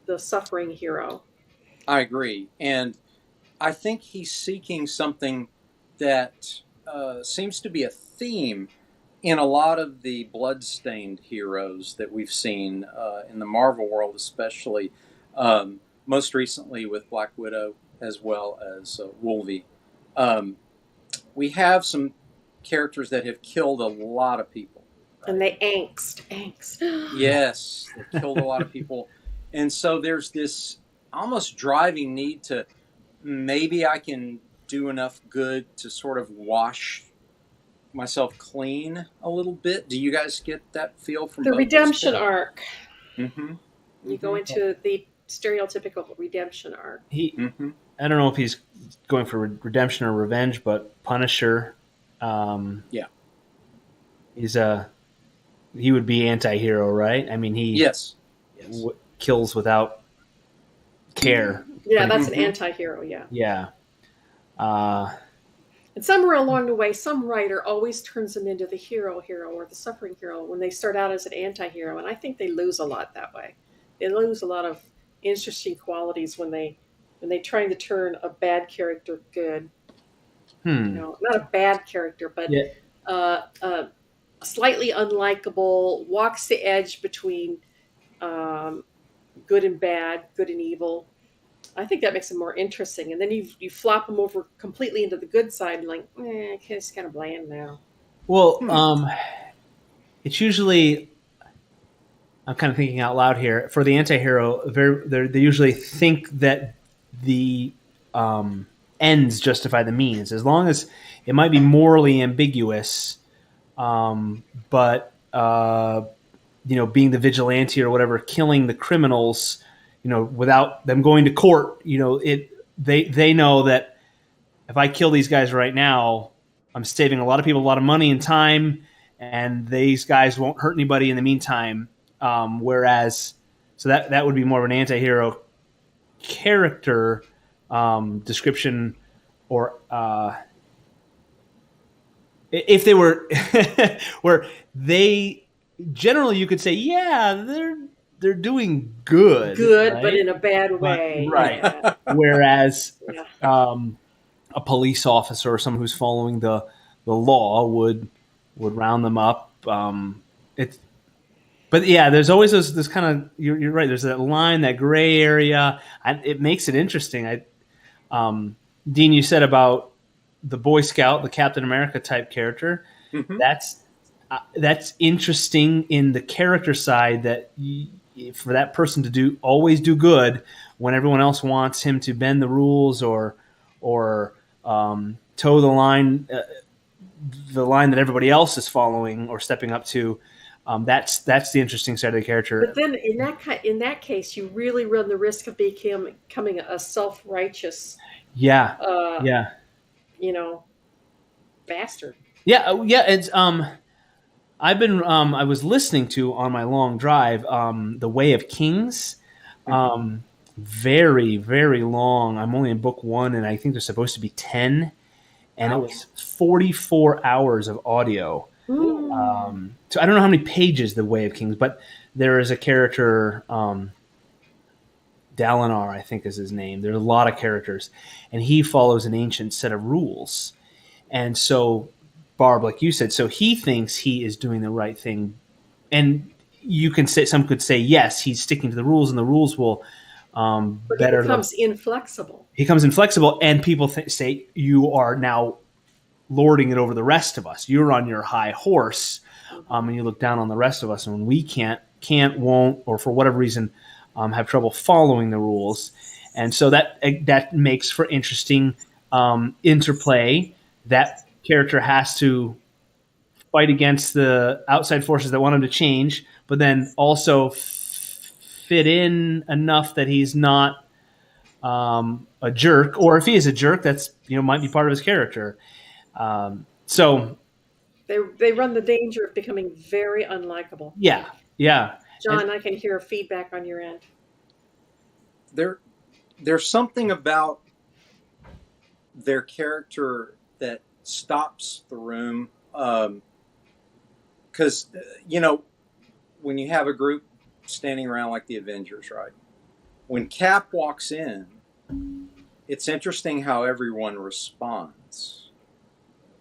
The suffering hero. I agree, and I think he's seeking something that seems to be a theme in a lot of the blood-stained heroes that we've seen in the Marvel world, especially most recently with Black Widow as well as Wolvie. We have some characters that have killed a lot of people. Right? And they angst. Yes, they killed a lot of people. And so there's this almost driving need to, maybe I can do enough good to sort of wash myself clean a little bit. Do you guys get that feel from the both redemption arc? Mm-hmm. You go into the stereotypical redemption arc. I don't know if he's going for redemption or revenge, but Punisher, he would be anti-hero, right? I mean, he kills without care. Yeah, that's an anti-hero. Yeah. And somewhere along the way, some writer always turns them into the hero or the suffering hero when they start out as an anti-hero, and I think they lose a lot that way. They lose a lot of interesting qualities when they're trying to turn a bad character good. Not a bad character, but slightly unlikable, walks the edge between good and bad, good and evil. I think that makes them more interesting. And then you flop them over completely into the good side and like, it's kind of bland now. Well, it's usually, I'm kind of thinking out loud here, for the anti-hero, they usually think that the ends justify the means, as long as it might be morally ambiguous, but being the vigilante or whatever, killing the criminals, without them going to court, they know that if I kill these guys right now, I'm saving a lot of people a lot of money and time, and these guys won't hurt anybody in the meantime. Whereas, so that would be more of an anti-hero character description, or if they were where they generally, you could say, they're doing good, right? But in a bad way, right? Yeah. Whereas a police officer or someone who's following the law would round them up. But there's always this kind of, you're right. There's that line, that gray area. It makes it interesting. Dean, you said about the Boy Scout, the Captain America type character. That's interesting in the character side, that for that person to always do good when everyone else wants him to bend the rules or toe the line that everybody else is following or stepping up to. That's the interesting side of the character. But then in that case, you really run the risk of becoming a self-righteous, Yeah. bastard. Yeah. It's I was listening to on my long drive, The Way of Kings. Very, very long. I'm only in book 1, and I think there's supposed to be 10, and it was 44 hours of audio. So I don't know how many pages The Way of Kings, but there is a character, Dalinar, I think is his name. There's a lot of characters, and he follows an ancient set of rules. And so, Barb, like you said, so he thinks he is doing the right thing. And some could say, yes, he's sticking to the rules, and the rules will But better. he becomes inflexible. He becomes inflexible, and people say, you are now lording it over the rest of us. You're on your high horse, and you look down on the rest of us. And when we can't, won't, or for whatever reason, have trouble following the rules. And so that makes for interesting interplay. That character has to fight against the outside forces that want him to change, but then also fit in enough that he's not a jerk, or if he is a jerk, that's might be part of his character. So they run the danger of becoming very unlikable. Yeah. John, I can hear feedback on your end. There's something about their character that stops the room, because when you have a group standing around like the Avengers, right? When Cap walks in, it's interesting how everyone responds,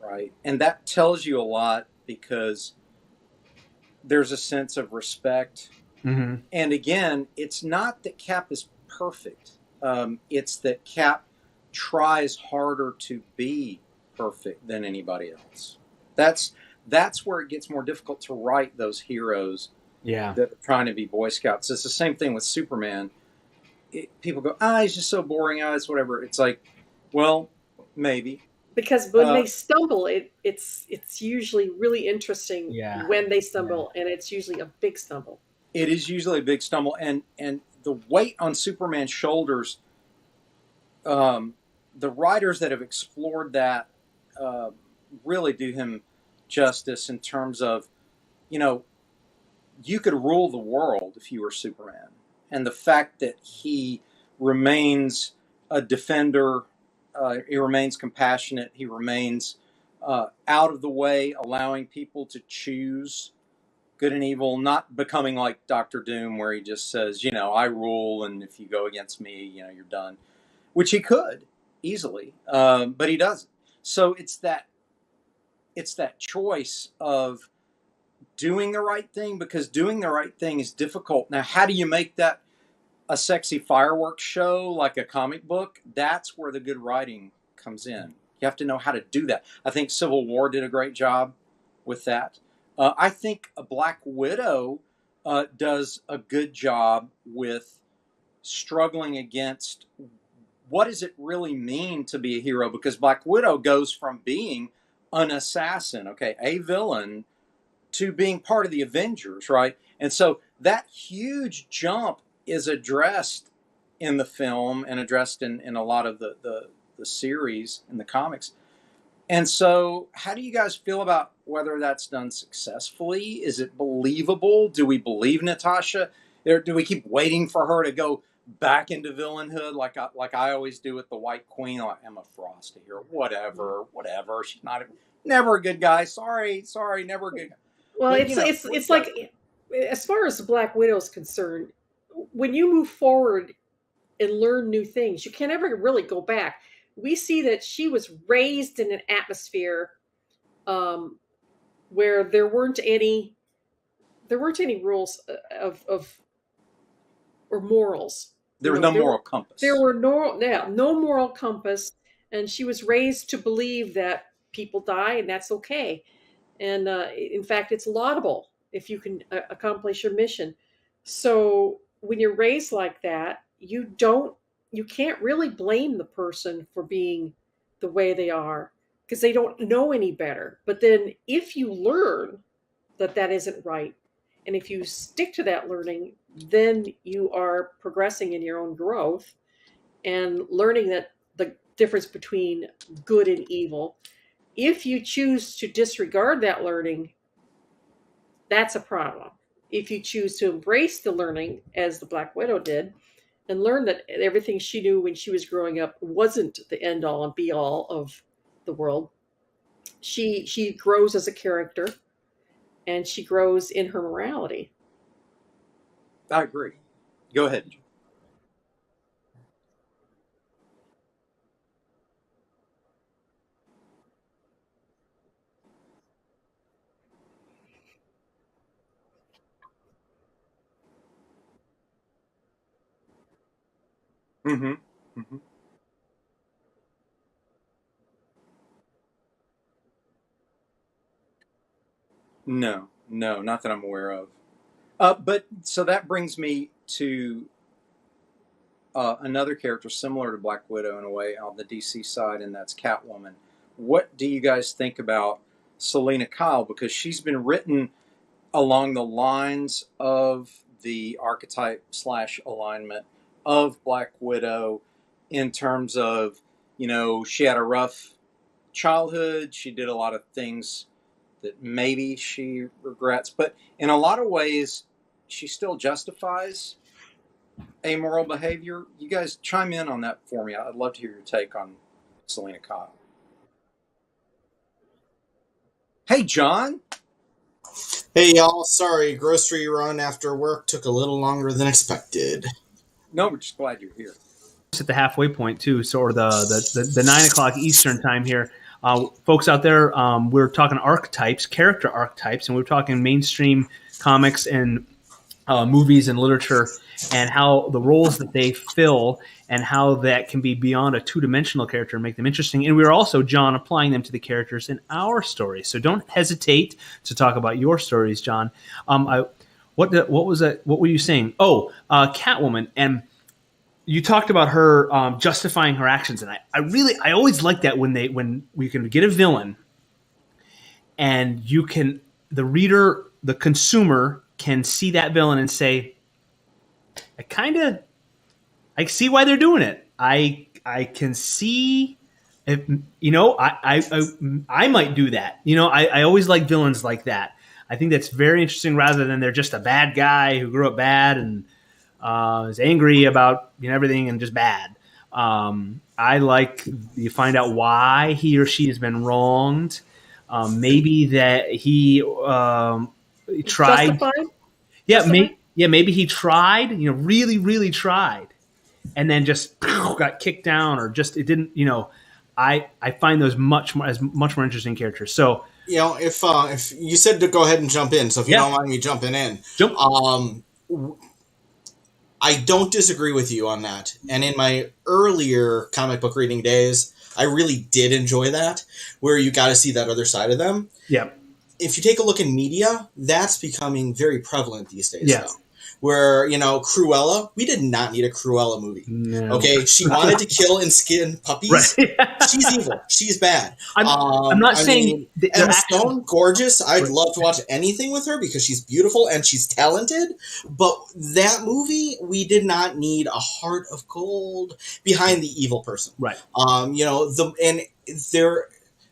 right? And that tells you a lot because there's a sense of respect. Mm-hmm. And again, it's not that Cap is perfect. It's that Cap tries harder to be perfect than anybody else. That's where it gets more difficult to write those heroes that are trying to be Boy Scouts. It's the same thing with Superman. People go, he's just so boring, it's whatever. It's like, well, maybe. Because when they stumble, it's usually really interesting when they stumble, and it's usually a big stumble. It is usually a big stumble, and the weight on Superman's shoulders, the writers that have explored that really do him justice in terms of, you could rule the world if you were Superman. And the fact that he remains a defender, he remains compassionate, he remains out of the way, allowing people to choose good and evil, not becoming like Dr. Doom, where he just says, I rule, and if you go against me, you're done. Which he could easily, but he doesn't. So it's that choice of doing the right thing, because doing the right thing is difficult. Now, how do you make that a sexy fireworks show like a comic book? That's where the good writing comes in. You have to know how to do that. I think Civil War did a great job with that. I think a Black Widow does a good job with struggling against what does it really mean to be a hero, because Black Widow goes from being an assassin, a villain, to being part of the Avengers, right? And so that huge jump is addressed in the film and addressed in a lot of the series in the comics. And so how do you guys feel about whether that's done successfully? Is it believable? Do we believe Natasha? Or do we keep waiting for her to go back into villainhood like I always do with the White Queen, like Emma Frost here? Whatever. She's never a good guy. Sorry, never a good guy. Well, but, it's like, as far as the Black Widow is concerned, when you move forward and learn new things, you can never really go back. We see that she was raised in an atmosphere where there weren't any rules or morals. There was no moral compass. There were no moral compass, and she was raised to believe that people die and that's okay. And in fact, it's laudable if you can accomplish your mission. So when you're raised like that, you can't really blame the person for being the way they are because they don't know any better. But then if you learn that that isn't right, and if you stick to that learning, then you are progressing in your own growth and learning that the difference between good and evil. If you choose to disregard that learning, that's a problem. If you choose to embrace the learning, as the Black Widow did, and learn that everything she knew when she was growing up wasn't the end all and be all of the world, she grows as a character, and she grows in her morality. I agree. Go ahead. Mm-hmm. Mm-hmm. No, no, not that I'm aware of. But so that brings me to another character similar to Black Widow in a way on the DC side, and that's Catwoman. What do you guys think about Selena Kyle? Because she's been written along the lines of the archetype slash alignment of Black Widow in terms of, she had a rough childhood. She did a lot of things that maybe she regrets, but in a lot of ways, she still justifies amoral behavior. You guys chime in on that for me. I'd love to hear your take on Selena Kyle. Hey, John. Hey y'all, sorry, grocery run after work took a little longer than expected. No, we're just glad you're here. At the halfway point too, sort of the 9 o'clock Eastern time here. Folks out there, we're talking archetypes, character archetypes, and we're talking mainstream comics and movies and literature, and how the roles that they fill and how that can be beyond a two-dimensional character and make them interesting. And we're also, John, applying them to the characters in our stories. So don't hesitate to talk about your stories, John. What was that? What were you saying? Oh, Catwoman. And you talked about her justifying her actions. And I always like that when we can get a villain and the reader, the consumer can see that villain and say, I see why they're doing it. I can see, if, I might do that. I always like villains like that. I think that's very interesting rather than they're just a bad guy who grew up bad and is angry about everything and just bad. I like you find out why he or she has been wronged. Maybe that he tried. Justified? Yeah, maybe he tried, really, really tried, and then just got kicked down, or just it didn't. I find those much more interesting characters. So if you said to go ahead and jump in, so if you don't mind me jumping in, I don't disagree with you on that. And in my earlier comic book reading days, I really did enjoy that, where you got to see that other side of them. Yeah. If you take a look in media, that's becoming very prevalent these days. Yeah. Though. Where, Cruella, we did not need a Cruella movie. No. Okay, she wanted to kill and skin puppies. Right. She's evil. She's bad. I'm not saying Emma Stone, gorgeous. I'd love to watch anything with her because she's beautiful and she's talented. But that movie, we did not need a heart of gold behind the evil person. Right.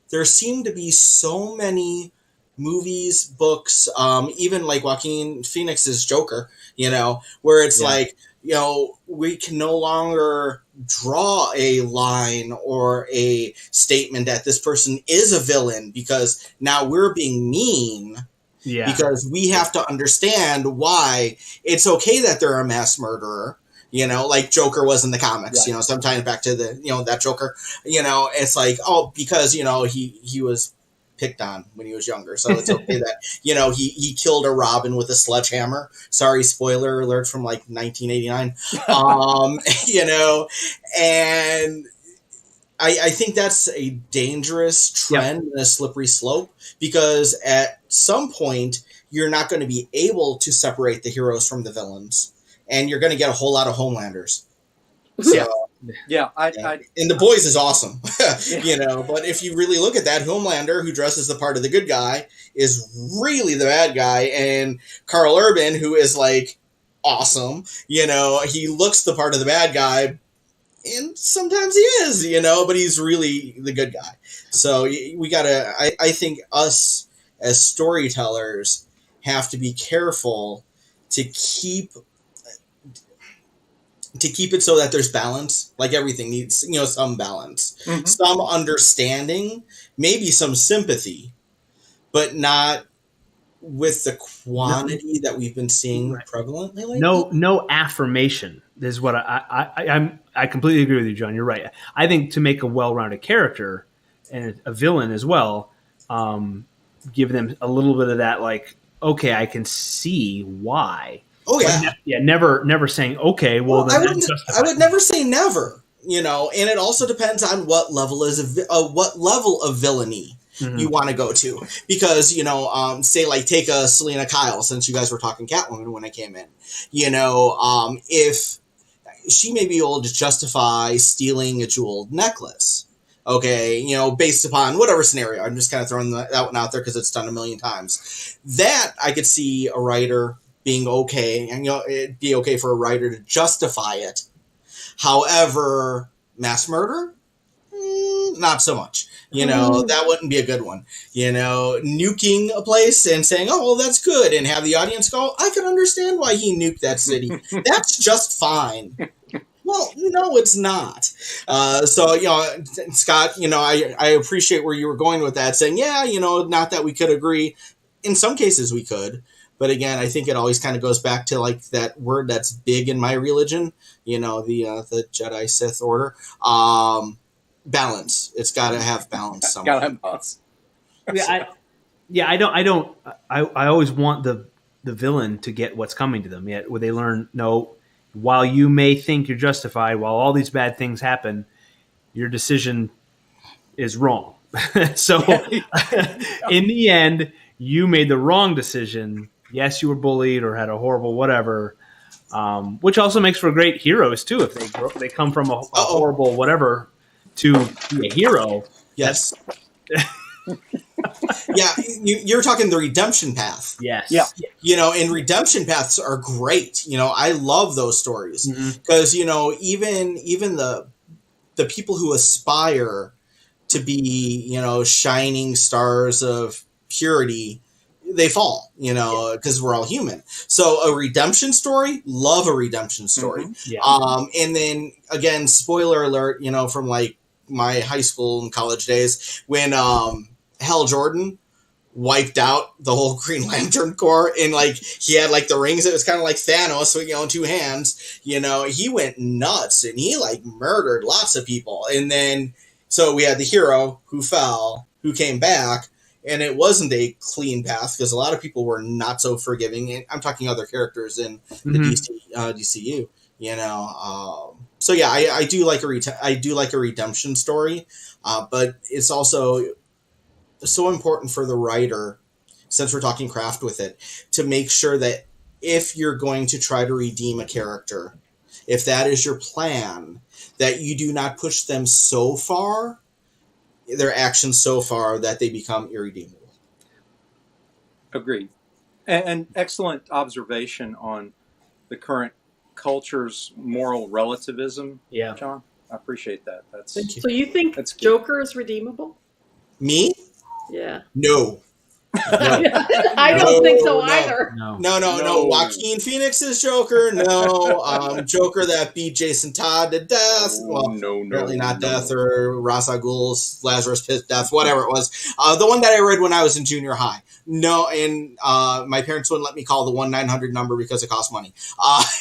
There seem to be so many movies, books, even like Joaquin Phoenix's Joker, where it's like, we can no longer draw a line or a statement that this person is a villain because now we're being mean. Yeah. Because we have to understand why it's okay that they're a mass murderer. Like Joker was in the comics, right. So I'm tying it back to that Joker, it's like, because, he was picked on when he was younger. So it's okay that, he killed a Robin with a sledgehammer. Sorry, spoiler alert from like 1989. And I think that's a dangerous trend and a slippery slope, because at some point you're not going to be able to separate the heroes from the villains, and you're going to get a whole lot of Homelanders. So, Yeah, and The Boys is awesome, you know. But if you really look at that, Homelander, who dresses the part of the good guy, is really the bad guy, and Carl Urban, who is like awesome, you know, he looks the part of the bad guy, and sometimes he is, you know, but he's really the good guy. So we gotta. I think us as storytellers have to be careful to keep it so that there's balance. Like everything needs, you know, some balance, some understanding, maybe some sympathy, but not with the quantity that we've been seeing prevalently lately. No affirmation is what I completely agree with you, John. You're right. I think to make a well-rounded character and a villain as well, give them a little bit of that, like, okay, I can see why. Oh yeah, Never saying okay. Well, I would never say never. You know, and it also depends on what level of villainy you want to go to, because you know, say like take a Selena Kyle, since you guys were talking Catwoman when I came in. You know, if she may be able to justify stealing a jeweled necklace. Okay, you know, based upon whatever scenario. I'm just kind of throwing that one out there because it's done a million times. That I could see a writer being okay, and you know, it'd be okay for a writer to justify it. However, mass murder, not so much. You know, that wouldn't be a good one. You know, nuking a place and saying, "Oh, well, that's good," and have the audience go, "I can understand why he nuked that city. That's just fine." Well, no, it's not. So, you know, Scott, you know, I appreciate where you were going with that, saying, yeah, you know, not that we could agree. In some cases we could. But again, I think it always kind of goes back to like that word that's big in my religion, you know, the Jedi Sith order. Balance. It's got to have balance somewhere. Got to have balance. I always want the villain to get what's coming to them. Yet, where they learn, no, while you may think you're justified, while all these bad things happen, your decision is wrong. So, in the end, you made the wrong decision. Yes, you were bullied or had a horrible whatever, which also makes for great heroes too. If they come from a horrible whatever to be a hero. Yes. Yeah, you're talking the redemption path. Yes. Yeah. You know, and redemption paths are great. You know, I love those stories because you know, even the people who aspire to be, you know, shining stars of purity, they fall, you know, because we're all human. So a redemption story, love a redemption story. Yeah. And then again, spoiler alert, you know, from like my high school and college days when Hal Jordan wiped out the whole Green Lantern Corps, and like he had like the rings. It was kind of like Thanos, you know, in two hands. You know, he went nuts and he like murdered lots of people. And then so we had the hero who fell, who came back. And it wasn't a clean path because a lot of people were not so forgiving. And I'm talking other characters in the DCU, you know. So yeah, I do like a redemption story, but it's also so important for the writer, since we're talking craft with it, to make sure that if you're going to try to redeem a character, if that is your plan, that you do not push them so far, their actions so far, that they become irredeemable. Agreed. And excellent observation on the current culture's moral relativism. Yeah. John, I appreciate that. Thank you. So you think That's good. Joker is redeemable? Me? Yeah. No. I don't think so either. No. Joaquin Phoenix's Joker, no. Joker that beat Jason Todd to death. Well, apparently not death, or Ra's al Ghul's Lazarus Pit death, whatever it was. The one that I read when I was in junior high. No, and my parents wouldn't let me call the 1-900 number because it costs money.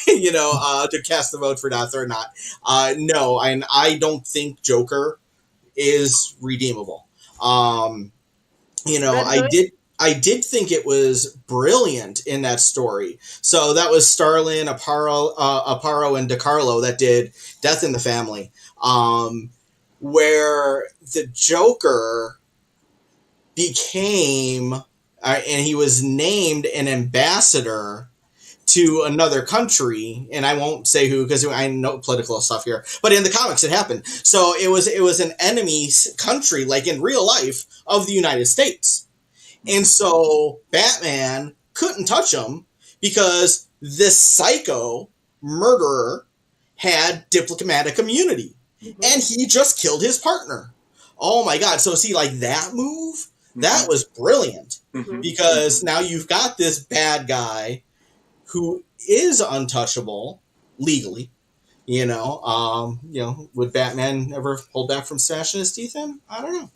You know, to cast the vote for death or not. No, and I don't think Joker is redeemable. You know, I did think it was brilliant in that story. So that was Starlin, Aparo, and DiCarlo that did Death in the Family. where the Joker became, and he was named an ambassador to another country, and I won't say who because I know political stuff here, but in the comics it happened. So it was an enemy country, like in real life, of the United States. And so Batman couldn't touch him because this psycho murderer had diplomatic immunity. And he just killed his partner. Oh my God. So see, like that move, that was brilliant. Because now you've got this bad guy who is untouchable legally. Would Batman ever hold back from smashing his teeth in? I don't know.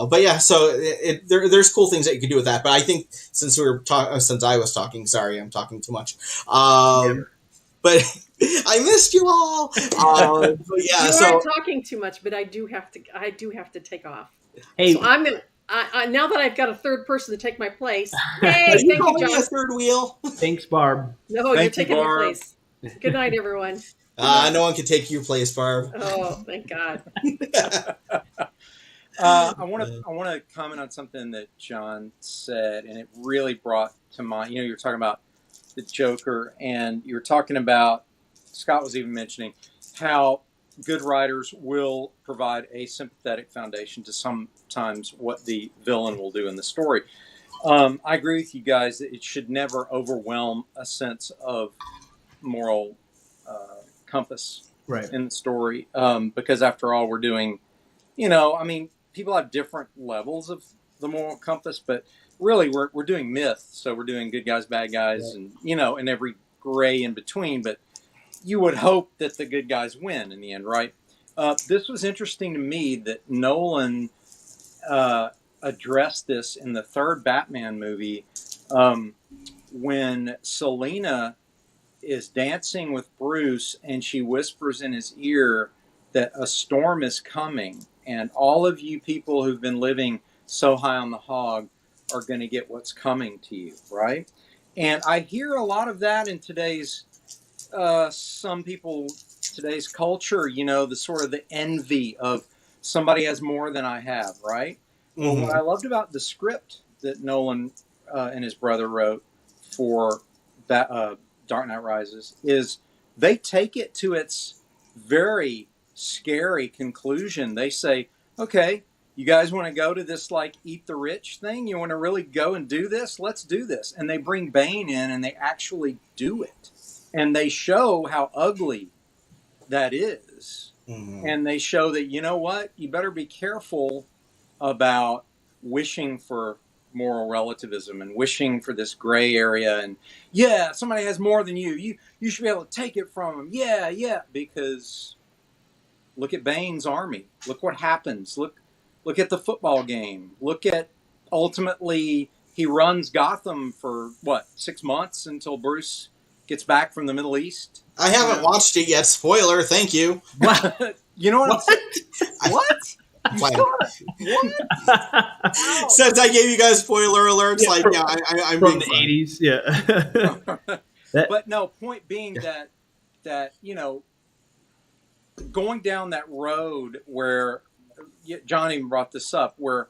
But yeah, so there's cool things that you could do with that. But I think since I was talking, sorry, I'm talking too much. But I missed you all. Yeah, you are talking too much, but I do have to take off. Hey, so I'm gonna. Now that I've got a third person to take my place. Hey, thank you, John. A third wheel. Thanks, Barb. No, you're taking my place. Good night, everyone. No one can take your place, Barb. Oh, thank God. I want to comment on something that John said, and it really brought to mind. You're talking about the Joker, and you were talking about, Scott was even mentioning how good writers will provide a sympathetic foundation to sometimes what the villain will do in the story. I agree with you guys that it should never overwhelm a sense of moral compass in the story, because after all, we're doing, people have different levels of the moral compass, but really we're doing myth. So we're doing good guys, bad guys, and and every gray in between. But you would hope that the good guys win in the end, right? This was interesting to me that Nolan addressed this in the third Batman movie when Selina is dancing with Bruce and she whispers in his ear that a storm is coming and all of you people who've been living so high on the hog are going to get what's coming to you, right? And I hear a lot of that in today's today's culture, the sort of the envy of somebody has more than I have, right? Well, what I loved about the script that Nolan and his brother wrote for that Dark Knight Rises is they take it to its very scary conclusion. They say, okay, you guys want to go to this like eat the rich thing? You want to really go and do this? Let's do this. And they bring Bane in and they actually do it. And they show how ugly that is. And they show that, you know what? You better be careful about wishing for moral relativism and wishing for this gray area. And yeah, somebody has more than you. You should be able to take it from them. Yeah. Because look at Bane's army. Look what happens. Look at the football game. Look at ultimately he runs Gotham for 6 months until Bruce gets back from the Middle East. I haven't watched it yet. Spoiler. Thank you. You know what I'm saying? What? Since I gave you guys spoiler alerts, I'm from the 80s. Yeah. But no, point being that going down that road where John even brought this up, where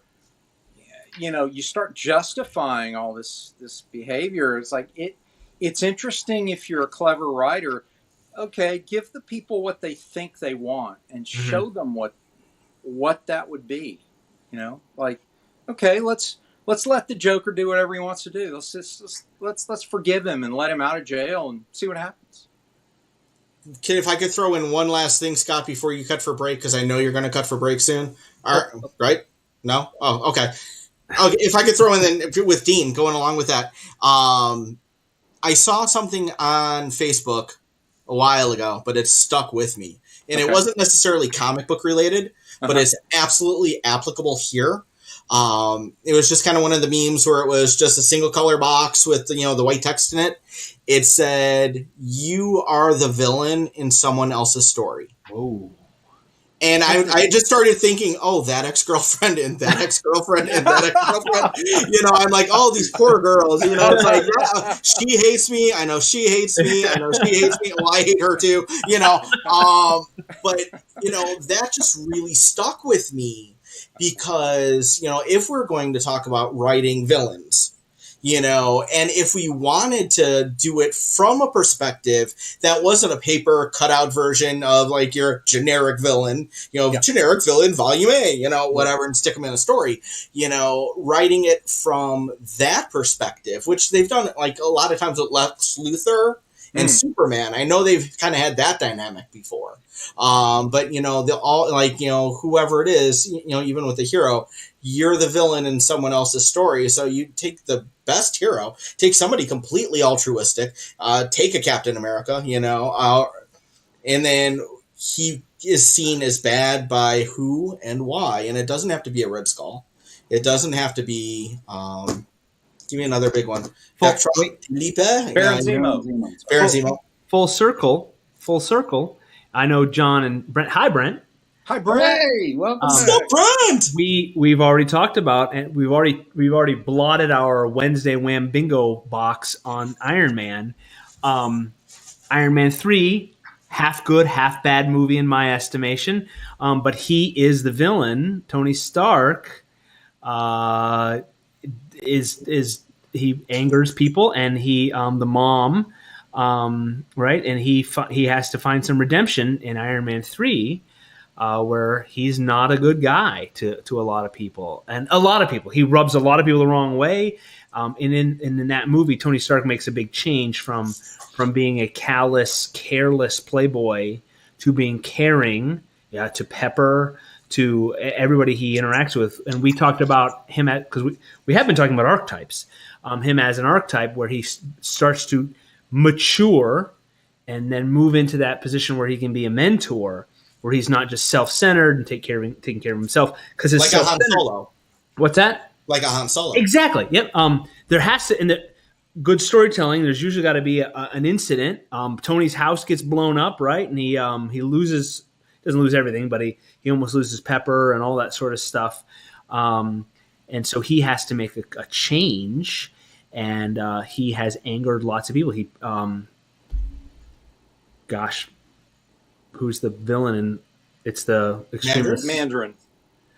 you start justifying all this behavior. It's like it's interesting if you're a clever writer. Okay, give the people what they think they want and show them what that would be. Okay, let's let the Joker do whatever he wants to do. Let's forgive him and let him out of jail and see what happens. Kid, if I could throw in one last thing, Scott, before you cut for break, because I know you're going to cut for break soon. Right? No? Oh, okay. If I could throw in then with Dean, going along with that. I saw something on Facebook a while ago, but it stuck with me. And it wasn't necessarily comic book related, but it's absolutely applicable here. It was just kind of one of the memes where it was just a single color box with the white text in it. It said, "You are the villain in someone else's story." Oh. And I just started thinking, oh, that ex-girlfriend and that ex-girlfriend and that ex-girlfriend. I'm like, oh, these poor girls. It's like, yeah, she hates me. I know she hates me. I know she hates me. Well, I hate her too. But that just really stuck with me because if we're going to talk about writing villains, and if we wanted to do it from a perspective that wasn't a paper cutout version of like your generic villain, generic villain volume A, whatever, and stick them in a story, writing it from that perspective, which they've done like a lot of times with Lex Luthor and Superman. I know they've kind of had that dynamic before. But they'll all like, whoever it is, even with the hero, you're the villain in someone else's story. So you take the best hero, take somebody completely altruistic, take a Captain America, and then he is seen as bad by who and why. And it doesn't have to be a Red Skull. It doesn't have to be, give me another big one. Baron Zemo. Full circle. I know John and Brent. Hi, Brent. Hi, Brent. Hey, welcome. What's up, Brent? We've already talked about, and we've already blotted our Wednesday Wham bingo box on Iron Man. Iron Man 3, half good, half bad movie in my estimation. But he is the villain. Tony Stark he angers people, and he the mom, right? And he has to find some redemption in Iron Man 3. Where he's not a good guy to a lot of people. And a lot of people. He rubs a lot of people the wrong way. And in that movie, Tony Stark makes a big change from being a callous, careless playboy to being caring, to Pepper, to everybody he interacts with. And we talked about him because we have been talking about archetypes. Him as an archetype where he starts to mature and then move into that position where he can be a mentor, where he's not just self-centered and taking care of himself because it's like a Han Solo. What's that? Like a Han Solo. Exactly. Yep. There has to in the good storytelling. There's usually got to be an incident. Tony's house gets blown up, right? And he doesn't lose everything, but he almost loses Pepper and all that sort of stuff. And so he has to make a change, and he has angered lots of people. Who's the villain? And it's the extremist Mandarin.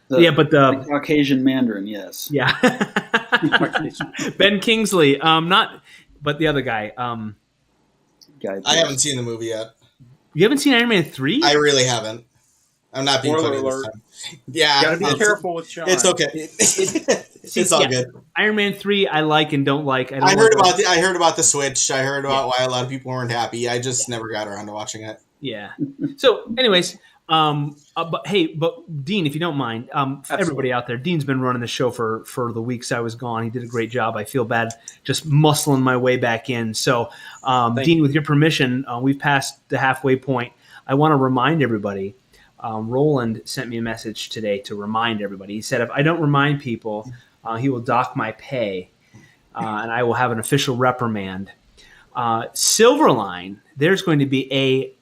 But the Caucasian Mandarin, yes. Yeah. Ben Kingsley. But the other guy. I haven't seen the movie yet. You haven't seen Iron Man 3? I really haven't. I'm not being funny this time. Yeah. Gotta be careful with Sean. It's okay. It's all good. Iron Man 3 I like and don't like. I heard about the Switch. I heard about why a lot of people weren't happy. I just never got around to watching it. Yeah. So anyways, but Dean, if you don't mind, for everybody out there, Dean's been running the show for the weeks I was gone. He did a great job. I feel bad just muscling my way back in. So Dean, with your permission, we've passed the halfway point. I want to remind everybody, Roland sent me a message today to remind everybody. He said, if I don't remind people, he will dock my pay, and I will have an official reprimand. Silverline, there's going to be a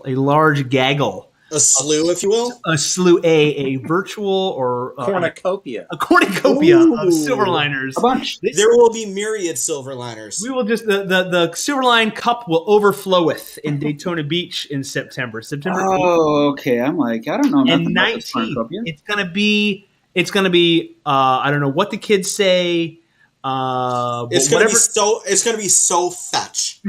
large gaggle. A slew, if you will? A slew, a virtual or... cornucopia. A cornucopia of Silverliners. A bunch. There will be myriad Silverliners. We will just... The Silverline Cup will overfloweth in Daytona Beach in September. Oh, okay. I'm like, I don't know. And 19th, it's going to be, I don't know what the kids say. It's going to be so fetch.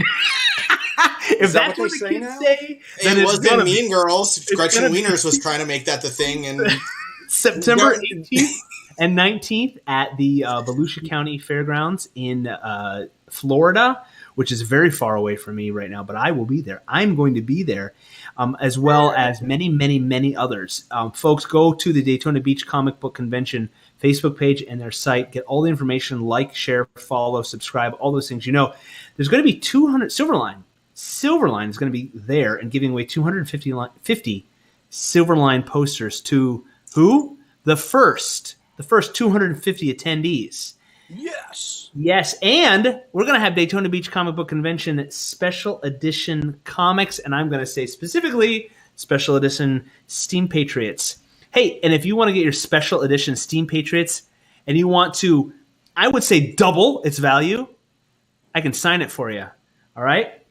If that's what the kids say, then it wasn't Mean Girls. Gretchen Wieners was trying to make that the thing. And September 18th and 19th at the Volusia County Fairgrounds in Florida, which is very far away from me right now, but I will be there. I'm going to be there, as well as many, many, many others. Folks, go to the Daytona Beach Comic Book Convention Facebook page and their site. Get all the information, like, share, follow, subscribe, all those things. There's going to be 200 Silverline is going to be there and giving away 250 Silverline posters to who? The first 250 attendees. Yes, and we're going to have Daytona Beach Comic Book Convention special edition comics, and I'm going to say specifically special edition Steam Patriots. Hey, and if you want to get your special edition Steam Patriots and you want to, I would say, double its value, I can sign it for you. All right?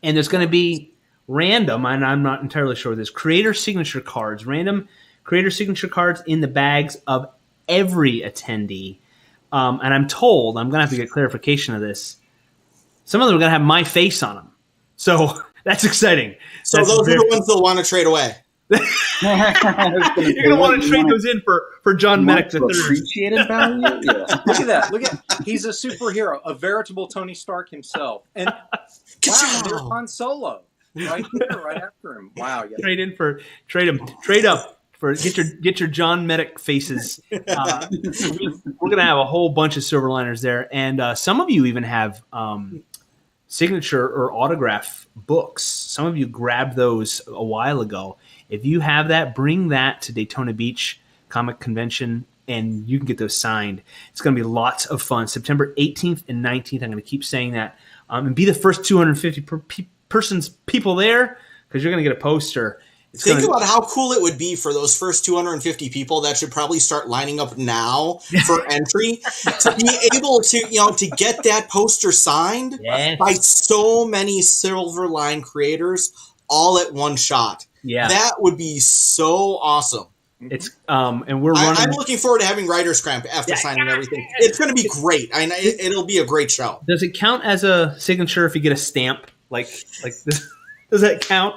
And there's going to be random, and I'm not entirely sure, there's creator signature cards, random creator signature cards in the bags of every attendee. And I'm told, I'm going to have to get clarification of this, some of them are going to have my face on them. So that's exciting. So those are the ones they'll want to trade away. You're going to want to trade those in for John Medic the third. Appreciated value? Yeah. Look at that. Look at he's a superhero, a veritable Tony Stark himself. And wow, there's Han Solo right there, right after him. Wow. Yeah. Trade up for get your John Medic faces. We're going to have a whole bunch of Silverliners there, and some of you even have signature or autograph books. Some of you grabbed those a while ago. If you have that, bring that to Daytona Beach Comic Convention, and you can get those signed. It's going to be lots of fun. September 18th and 19th. I'm going to keep saying that. And be the first 250 people there, because you're going to get a poster. Think about how cool it would be for those first 250 people that should probably start lining up now for entry to be able to, to get that poster signed by so many Silverline creators all at one shot. Yeah, that would be so awesome. It's and we're running. I'm looking forward to having writer's cramp after signing everything. It's going to be great. It'll be a great show. Does it count as a signature if you get a stamp like this? Does that count?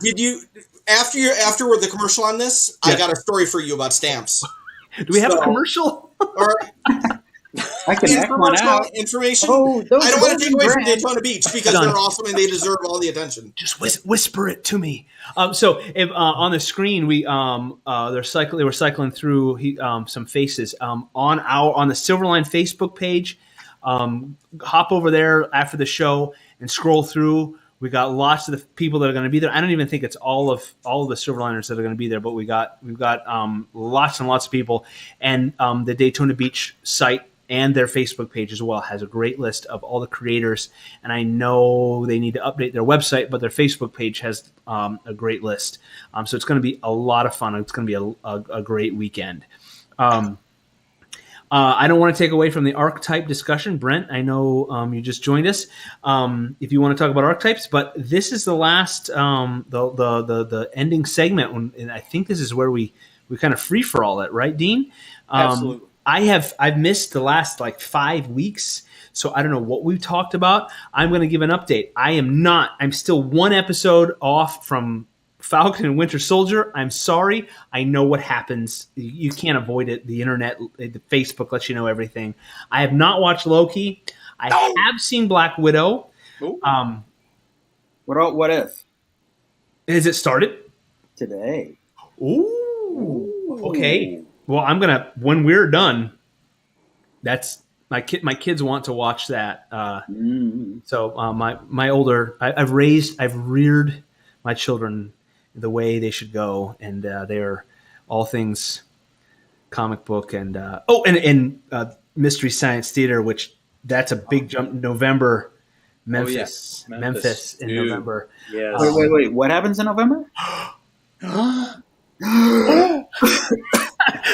Did you after the commercial on this? Yeah. I got a story for you about stamps. Do we have a commercial? Or I can act one out. Information. Oh, I don't want to take away from Daytona Beach because they're awesome and they deserve all the attention. Just whisper it to me. So if on the screen they were cycling through some faces on the Silverline Facebook page. Hop over there after the show and scroll through. We got lots of the people that are going to be there. I don't even think it's all of the Silverliners that are going to be there, but we've got lots and lots of people, and the Daytona Beach site and their Facebook page as well has a great list of all the creators. And I know they need to update their website, but their Facebook page has a great list. So it's going to be a lot of fun. It's going to be a great weekend. I don't want to take away from the archetype discussion. Brent, I know you just joined us. If you want to talk about archetypes, but this is the last, the ending segment, and I think this is where we kind of free for all it, right, Dean? Absolutely. I've missed the last 5 weeks, so I don't know what we've talked about. I'm going to give an update. I'm still one episode off from Falcon and Winter Soldier. I'm sorry. I know what happens. You can't avoid it. The internet, the Facebook lets you know everything. I have not watched Loki. I have seen Black Widow. What if? Has it started? Today. Ooh. Okay. Well, I'm going to, when we're done, that's my kids want to watch that. So I've reared my children the way they should go, and they're all things comic book and Mystery Science Theater, which that's a big jump. November, Memphis in November. Yes. Wait. What happens in November?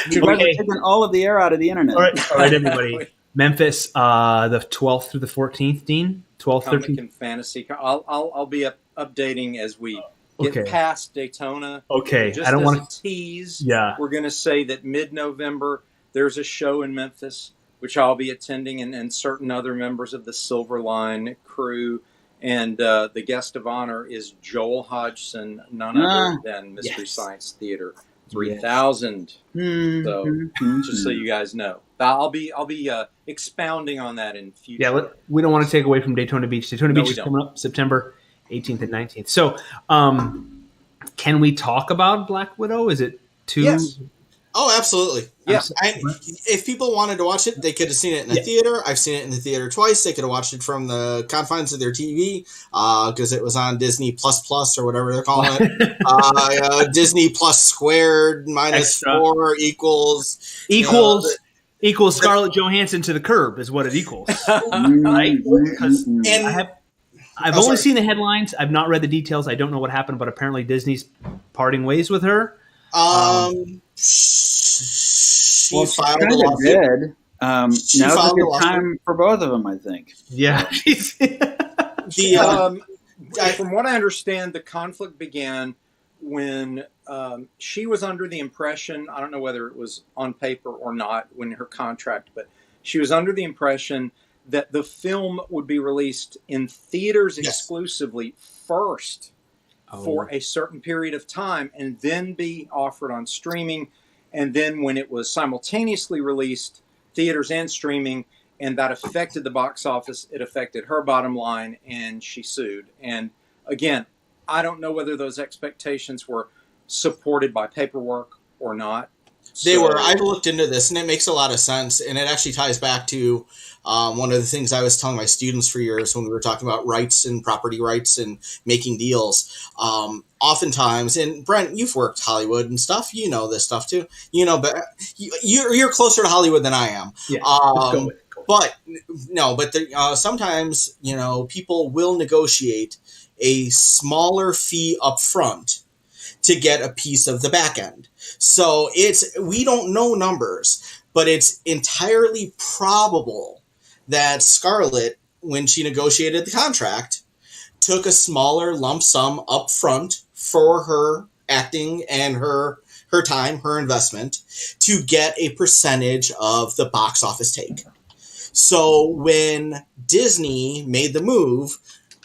You guys are taking all of the air out of the internet. All right, everybody. Memphis, the 12th through the 14th, Dean. 12th, 13th. Comic and fantasy. I'll be updating as we get past Daytona. Okay, just I don't want to tease. Yeah, we're going to say that mid-November there's a show in Memphis which I'll be attending, and certain other members of the Silverline crew. And the guest of honor is Joel Hodgson, none other than Mystery Science Theater 3000. So just so you guys know, I'll be expounding on that in future. Yeah, we don't want to take away from Daytona Beach. Daytona Beach is coming up September 18th and 19th. So, can we talk about Black Widow? Is it too? Yes. Oh, absolutely. Yeah. If people wanted to watch it, they could have seen it in the theater. I've seen it in the theater twice. They could have watched it from the confines of their TV because it was on Disney Plus or whatever they're calling it. Disney Plus squared minus extra. 4 equals Scarlett Johansson to the curb is what it equals, right? I've only seen the headlines. I've not read the details. I don't know what happened, but apparently Disney's parting ways with her. She Well, filed a kind of lawsuit. did. She Now's a filed a good lawsuit. time for both of them, I think. Yeah. From what I understand, the conflict began when she was under the impression, I don't know whether it was on paper or not when her contract, but she was under the impression that the film would be released in theaters exclusively first for a certain period of time and then be offered on streaming. And then when it was simultaneously released, theaters and streaming, and that affected the box office, it affected her bottom line, and she sued. And again, I don't know whether those expectations were supported by paperwork or not. They were. I've looked into this, and it makes a lot of sense. And it actually ties back to one of the things I was telling my students for years when we were talking about rights and property rights and making deals. Oftentimes, and Brent, you've worked Hollywood and stuff. You know this stuff too. You know, but you're closer to Hollywood than I am. Yeah. But sometimes, you know, people will negotiate a smaller fee up front to get a piece of the back end. So we don't know numbers, but it's entirely probable that Scarlett, when she negotiated the contract, took a smaller lump sum up front for her acting and her time, her investment, to get a percentage of the box office take. So when Disney made the move,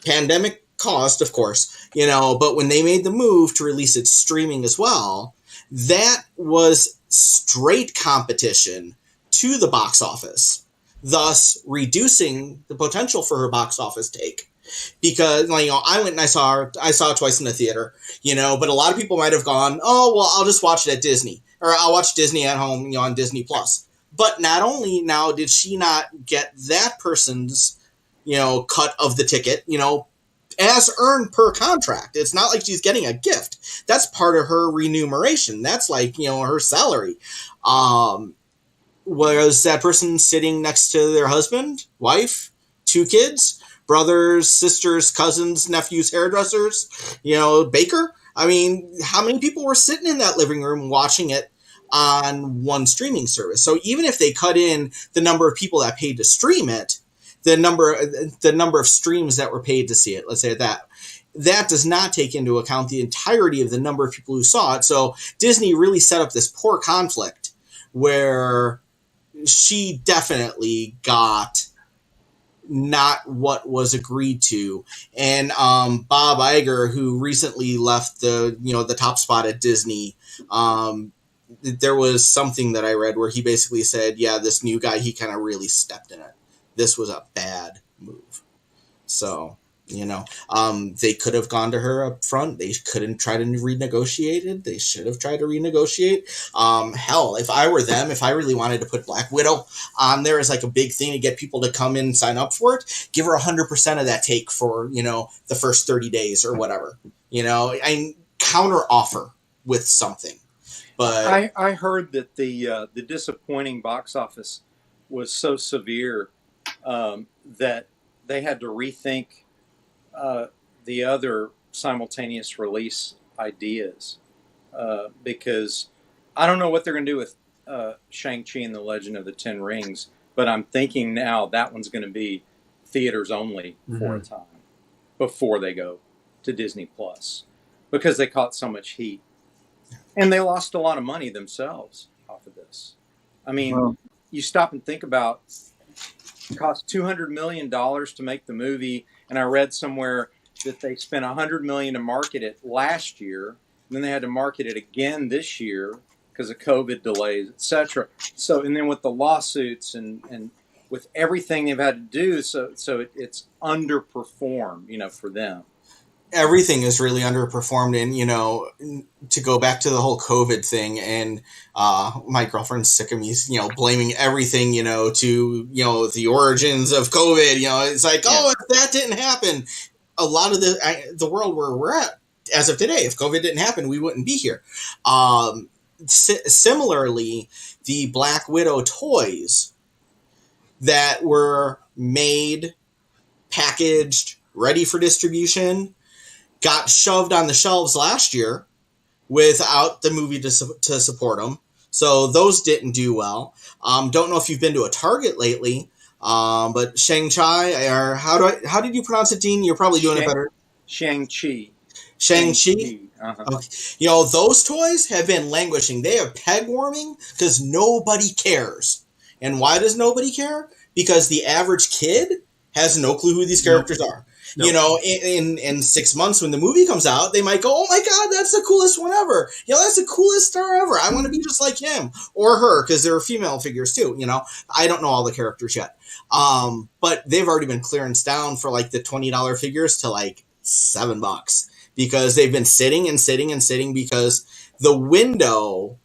pandemic caused, of course, you know, but when they made the move to release it streaming as well, that was straight competition to the box office, thus reducing the potential for her box office take. Because, you know, I went and I saw it twice in the theater, you know, but a lot of people might have gone, oh, well, I'll just watch it at Disney, or I'll watch Disney at home, you know, on Disney Plus. But not only now did she not get that person's, you know, cut of the ticket, you know, as earned per contract. It's not like she's getting a gift. That's part of her remuneration. That's like, you know, her salary. Was that person sitting next to their husband, wife, 2 kids, brothers, sisters, cousins, nephews, hairdressers, you know, baker? I mean, how many people were sitting in that living room watching it on one streaming service? So even if they cut in the number of people that paid to stream it, the number of streams that were paid to see it, let's say that does not take into account the entirety of the number of people who saw it. So Disney really set up this poor conflict where she definitely got not what was agreed to. And Bob Iger, who recently left the top spot at Disney, there was something that I read where he basically said, yeah, this new guy, he kind of really stepped in it. This was a bad move. So, you know, they could have gone to her up front. They couldn't try to renegotiate it. They should have tried to renegotiate. Hell, if I were them, if I really wanted to put Black Widow on there as like a big thing to get people to come in and sign up for it, give her 100% of that take for, you know, the first 30 days or whatever. You know, I counter offer with something. But I heard that the disappointing box office was so severe that they had to rethink the other simultaneous release ideas because I don't know what they're going to do with Shang-Chi and the Legend of the Ten Rings, but I'm thinking now that one's going to be theaters only for a time before they go to Disney Plus because they caught so much heat. And they lost a lot of money themselves off of this. I mean, you stop and think about it cost $200 million to make the movie, and I read somewhere that they spent $100 million to market it last year, and then they had to market it again this year because of COVID delays, etc. So, and then with the lawsuits and with everything they've had to do, so it's underperformed, you know, for them. Everything is really underperformed. And, you know, to go back to the whole COVID thing, and my girlfriend's sick of me, you know, blaming everything, you know, to, you know, the origins of COVID. You know, it's like, oh, if that didn't happen, a lot of the world where we're at as of today, if COVID didn't happen, we wouldn't be here. Similarly, the Black Widow toys that were made, packaged, ready for distribution, got shoved on the shelves last year without the movie to support them. So those didn't do well. Don't know if you've been to a Target lately, but Shang-Chi, or how did you pronounce it, Dean? You're probably doing it better. Shang-Chi. Shang-Chi? Uh-huh. Okay. You know, those toys have been languishing. They have peg warming because nobody cares. And why does nobody care? Because the average kid has no clue who these characters are. Nope. You know, in 6 months when the movie comes out, they might go, oh my God, that's the coolest one ever. You know, that's the coolest star ever. I want to be just like him or her, because there are female figures too. You know, I don't know all the characters yet. But they've already been clearance down for like the $20 figures to like $7 because they've been sitting and sitting and sitting because the window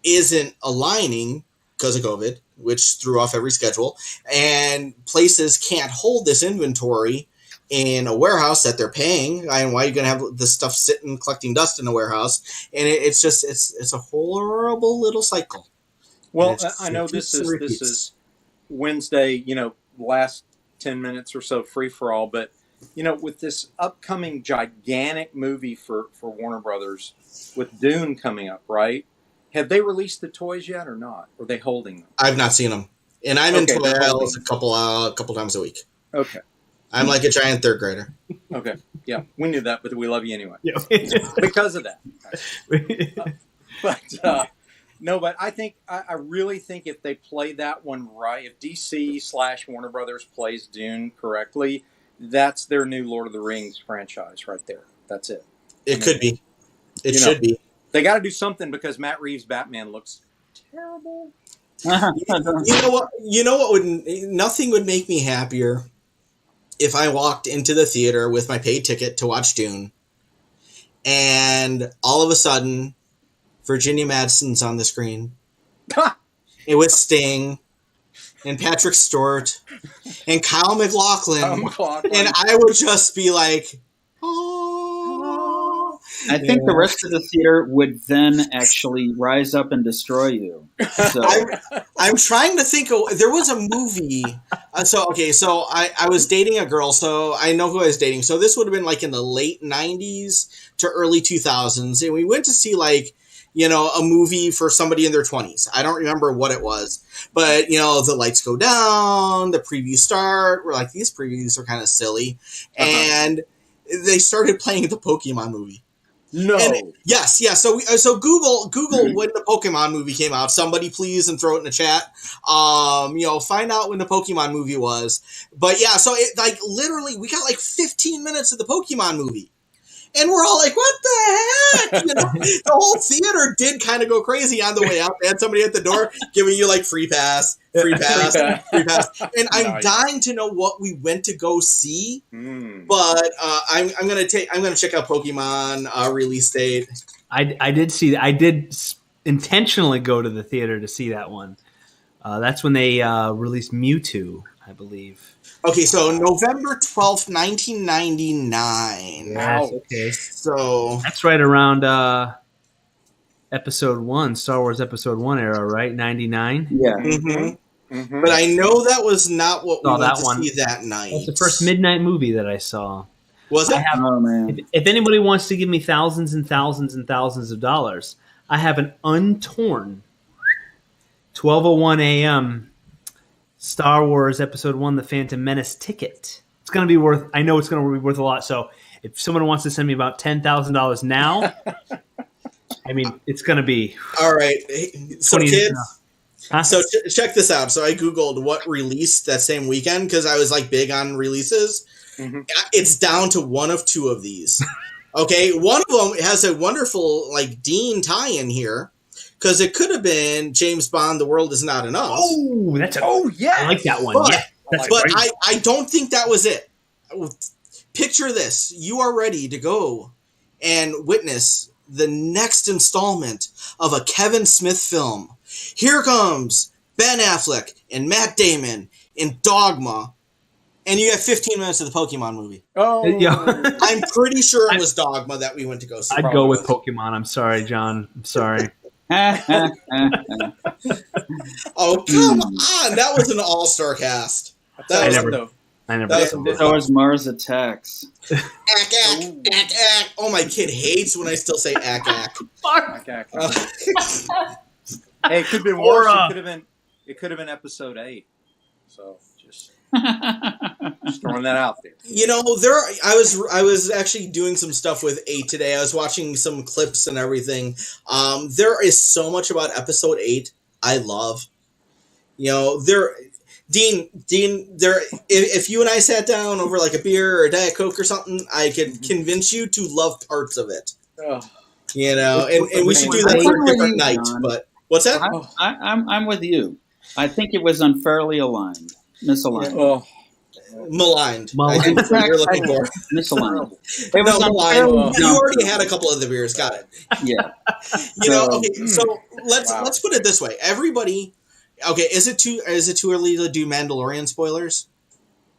isn't aligning because of COVID, which threw off every schedule, and places can't hold this inventory in a warehouse that they're paying. And why are you going to have this stuff sitting collecting dust in a warehouse? And it's just it's a horrible little cycle. Well, I know this is Wednesday, you know, last 10 minutes or so free for all, but you know, with this upcoming gigantic movie for Warner Brothers with Dune coming up, right? Have they released the toys yet or not? Or are they holding them? I've not seen them, and I'm in toy aisles a couple times a week. Okay. I'm like a giant third grader. Okay. Yeah, we knew that, but we love you anyway. Yeah. Because of that. No, but I really think if they play that one right, if DC / Warner Brothers plays Dune correctly, that's their new Lord of the Rings franchise right there. That's it. It could be. It should be. They got to do something because Matt Reeves' Batman looks terrible. You know what nothing would make me happier if I walked into the theater with my paid ticket to watch Dune and all of a sudden Virginia Madsen's on the screen. It was Sting and Patrick Stewart and Kyle MacLachlan. And I would just be like, oh. I think the rest of the theater would then actually rise up and destroy you. So. I'm trying to think of, there was a movie. So I was dating a girl, so I know who I was dating. So this would have been like in the late 90s to early 2000s. And we went to see like, you know, a movie for somebody in their 20s. I don't remember what it was. But, you know, the lights go down, the previews start. We're like, these previews are kind of silly. And they started playing the Pokemon movie. No. And yes. So Google when the Pokemon movie came out. Somebody please and throw it in the chat. You know, find out when the Pokemon movie was. But yeah, so it like literally we got like 15 minutes of the Pokemon movie. And we're all like, what the heck? You know, the whole theater did kind of go crazy on the way out. They had somebody at the door giving you like free pass. And I'm dying to know what we went to go see. But I'm gonna check out Pokemon release date. I did intentionally go to the theater to see that one. That's when they released Mewtwo, I believe. Okay, so November 12th, 1999. Yes, okay. So that's right around Episode 1, Star Wars Episode 1 era, right? 99? Yeah. But I know that was not what we went to see that night. That's the first midnight movie that I saw. Was it? Oh, man. If anybody wants to give me thousands and thousands and thousands of dollars, I have an untorn 12:01 a.m. Star Wars Episode 1, The Phantom Menace ticket. It's going to be worth, I know it's going to be worth a lot. So if someone wants to send me about $10,000 now, I mean, it's going to be. All right. So kids, huh? so check this out. So I Googled what released that same weekend because I was like big on releases. It's down to one of two of these. Okay. One of them has a wonderful like Dean tie-in here. Because it could have been James Bond, The World Is Not Enough. Oh, yeah. I like that one. But, yeah, but I don't think that was it. Picture this. You are ready to go and witness the next installment of a Kevin Smith film. Here comes Ben Affleck and Matt Damon in Dogma. And you have 15 minutes of the Pokemon movie. Oh, yeah. I'm pretty sure it was Dogma that we went to go see. I'd go with Pokemon. I'm sorry, John. I'm sorry. Oh, come on. That was an all-star cast. I I never. That saw was it. So is Mars Attacks. Ack. Oh, my kid hates when I still say ack. Okay. Hey, it could have been Or, worse. It could have been episode 8. So just throwing that out there. You know, I was actually doing some stuff with 8 today. I was watching some clips and everything. There is so much about episode 8 I love. You know, Dean, if you and I sat down over like a beer or a Diet Coke or something, I could convince you to love parts of it. You know, and we should do that for a different night. But what's that? I'm with you. I think it was unfairly misaligned. Maligned. I think that's what you're looking for. Misaligned. No, maligned. You already had a couple of the beers. Got it. Yeah. You know. Okay. So let's put it this way. Everybody. Okay. Is it too early to do Mandalorian spoilers?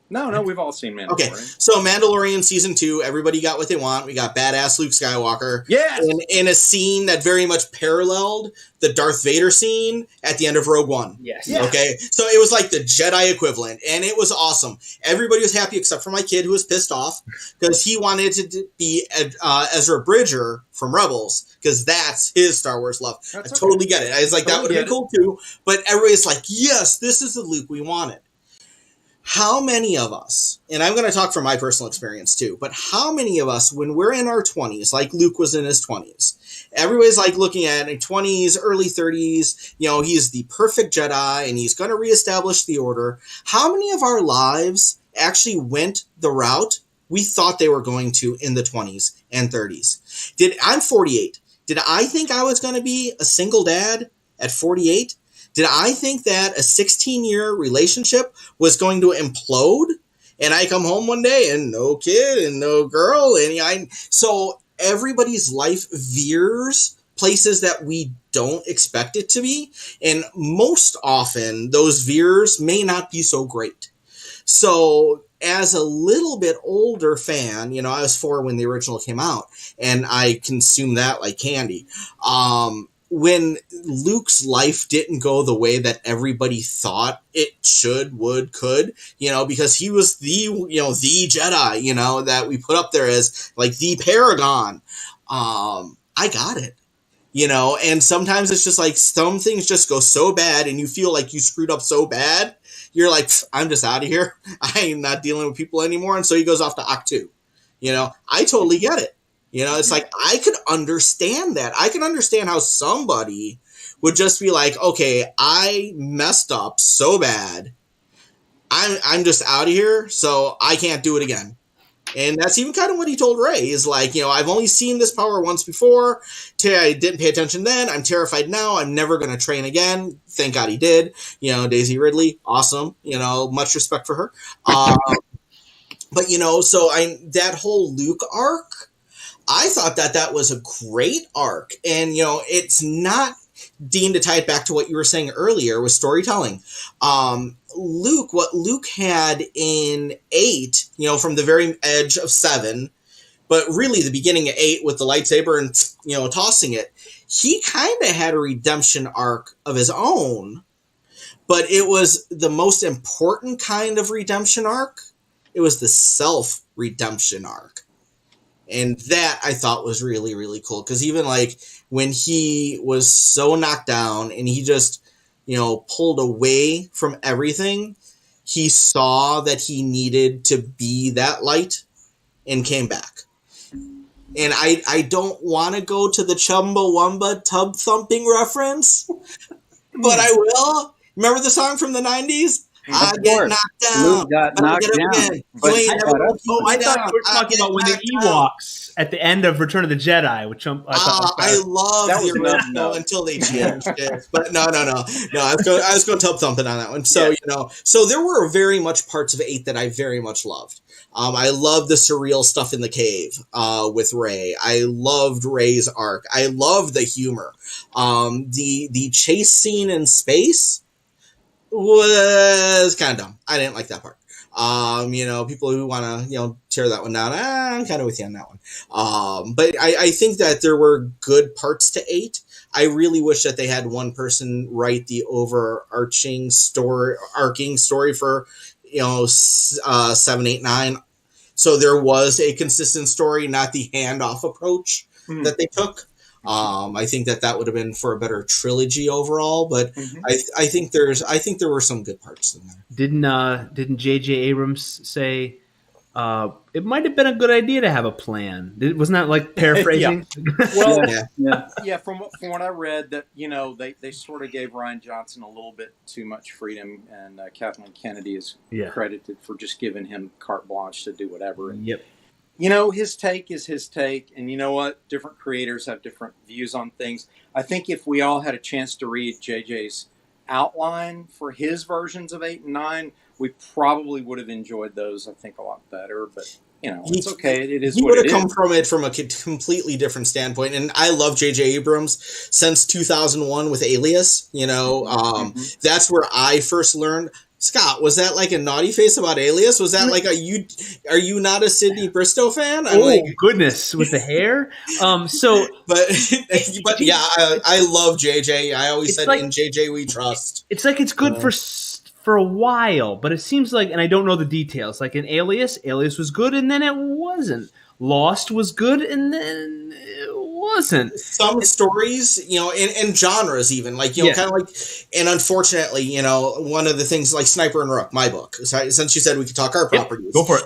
No, we've all seen Mandalorian. Okay, so Mandalorian Season 2, everybody got what they want. We got badass Luke Skywalker. Yes! In a scene that very much paralleled the Darth Vader scene at the end of Rogue One. Yes. Okay, so it was like the Jedi equivalent, and it was awesome. Everybody was happy except for my kid, who was pissed off, because he wanted to be Ezra Bridger from Rebels, because that's his Star Wars love. I totally get it. I was like, that would have been cool too, but everybody's like, yes, this is the Luke we wanted. How many of us, and I'm going to talk from my personal experience too, but how many of us, when we're in our 20s, like Luke was in his 20s, everybody's like looking at 20s, early 30s, you know, he's the perfect Jedi and he's going to reestablish the order. How many of our lives actually went the route we thought they were going to in the 20s and 30s? I'm 48. Did I think I was going to be a single dad at 48? Did I think that a 16-year relationship was going to implode? And I come home one day and no kid and no girl. So everybody's life veers places that we don't expect it to be. And most often, those veers may not be so great. So as a little bit older fan, you know, I was 4 when the original came out, and I consumed that like candy. When Luke's life didn't go the way that everybody thought it should, could, you know, because he was the Jedi, you know, that we put up there as like the paragon. I got it, you know, and sometimes it's just like some things just go so bad and you feel like you screwed up so bad. You're like, I'm just out of here. I'm not dealing with people anymore. And so he goes off to Octu. You know, I totally get it. You know, it's like, I could understand that. I can understand how somebody would just be like, okay, I messed up so bad. I'm just out of here, so I can't do it again. And that's even kind of what he told Rey, is like, you know, I've only seen this power once before. I didn't pay attention then. I'm terrified now. I'm never going to train again. Thank God he did. You know, Daisy Ridley, awesome. You know, much respect for her. But, you know, so that whole Luke arc, I thought that was a great arc. And, you know, it's not, Dean, to tie it back to what you were saying earlier with storytelling. What Luke had in 8, you know, from the very edge of 7, but really the beginning of 8 with the lightsaber and, you know, tossing it, he kind of had a redemption arc of his own, but it was the most important kind of redemption arc. It was the self-redemption arc. And that I thought was really, really cool. Because even like when he was so knocked down and he just, you know, pulled away from everything, he saw that he needed to be that light and came back. And I don't want to go to the Chumbawamba tub thumping reference, but I will. Remember the song from the 90s? I get knocked down. Luke got knocked down. I thought you were talking about when the Ewoks at the end of Return of the Jedi, which I love the original until they changed it. But no. I was going tub thumping on that one. So you know, so there were very much parts of 8 that I very much loved. I loved the surreal stuff in the cave with Rey. I loved Rey's arc. I loved the humor. The chase scene in space was kind of dumb. I didn't like that part. You know, people who want to, you know, tear that one down, I'm kind of with you on that one. But I think that there were good parts to 8. I really wish that they had one person write the overarching story for 7, 8, 9. So there was a consistent story, not the handoff approach that they took. I think that would have been for a better trilogy overall, but I think there were some good parts in there. Didn't J.J. Abrams say it might have been a good idea to have a plan? Wasn't that like paraphrasing? Well, Yeah. From what I read, that they sort of gave Ryan Johnson a little bit too much freedom, and Kathleen Kennedy is credited for just giving him carte blanche to do whatever. And, Yep. his take is his take, and you know what? Different creators have different views on things. I think if we all had a chance to read JJ's outline for his versions of 8 and 9, we probably would have enjoyed those, I think, a lot better. But it's okay. It is. He what would it have come is. from it from a completely different standpoint, and I love J.J. Abrams since 2001 with Alias. That's where I first learned. Scott, was that like a naughty face about Alias? Was that like are you not a Sidney Bristow fan? Goodness, with the hair. But yeah, I love JJ. I always said, in JJ we trust. It's like it's good for a while, but it seems like, and I don't know the details, like in Alias was good and then it wasn't. Lost was good and then it wasn't. Some stories, and genres even, kind of like, and unfortunately, one of the things like Sniper and Rook, my book, since you said we could talk our properties. Go for it.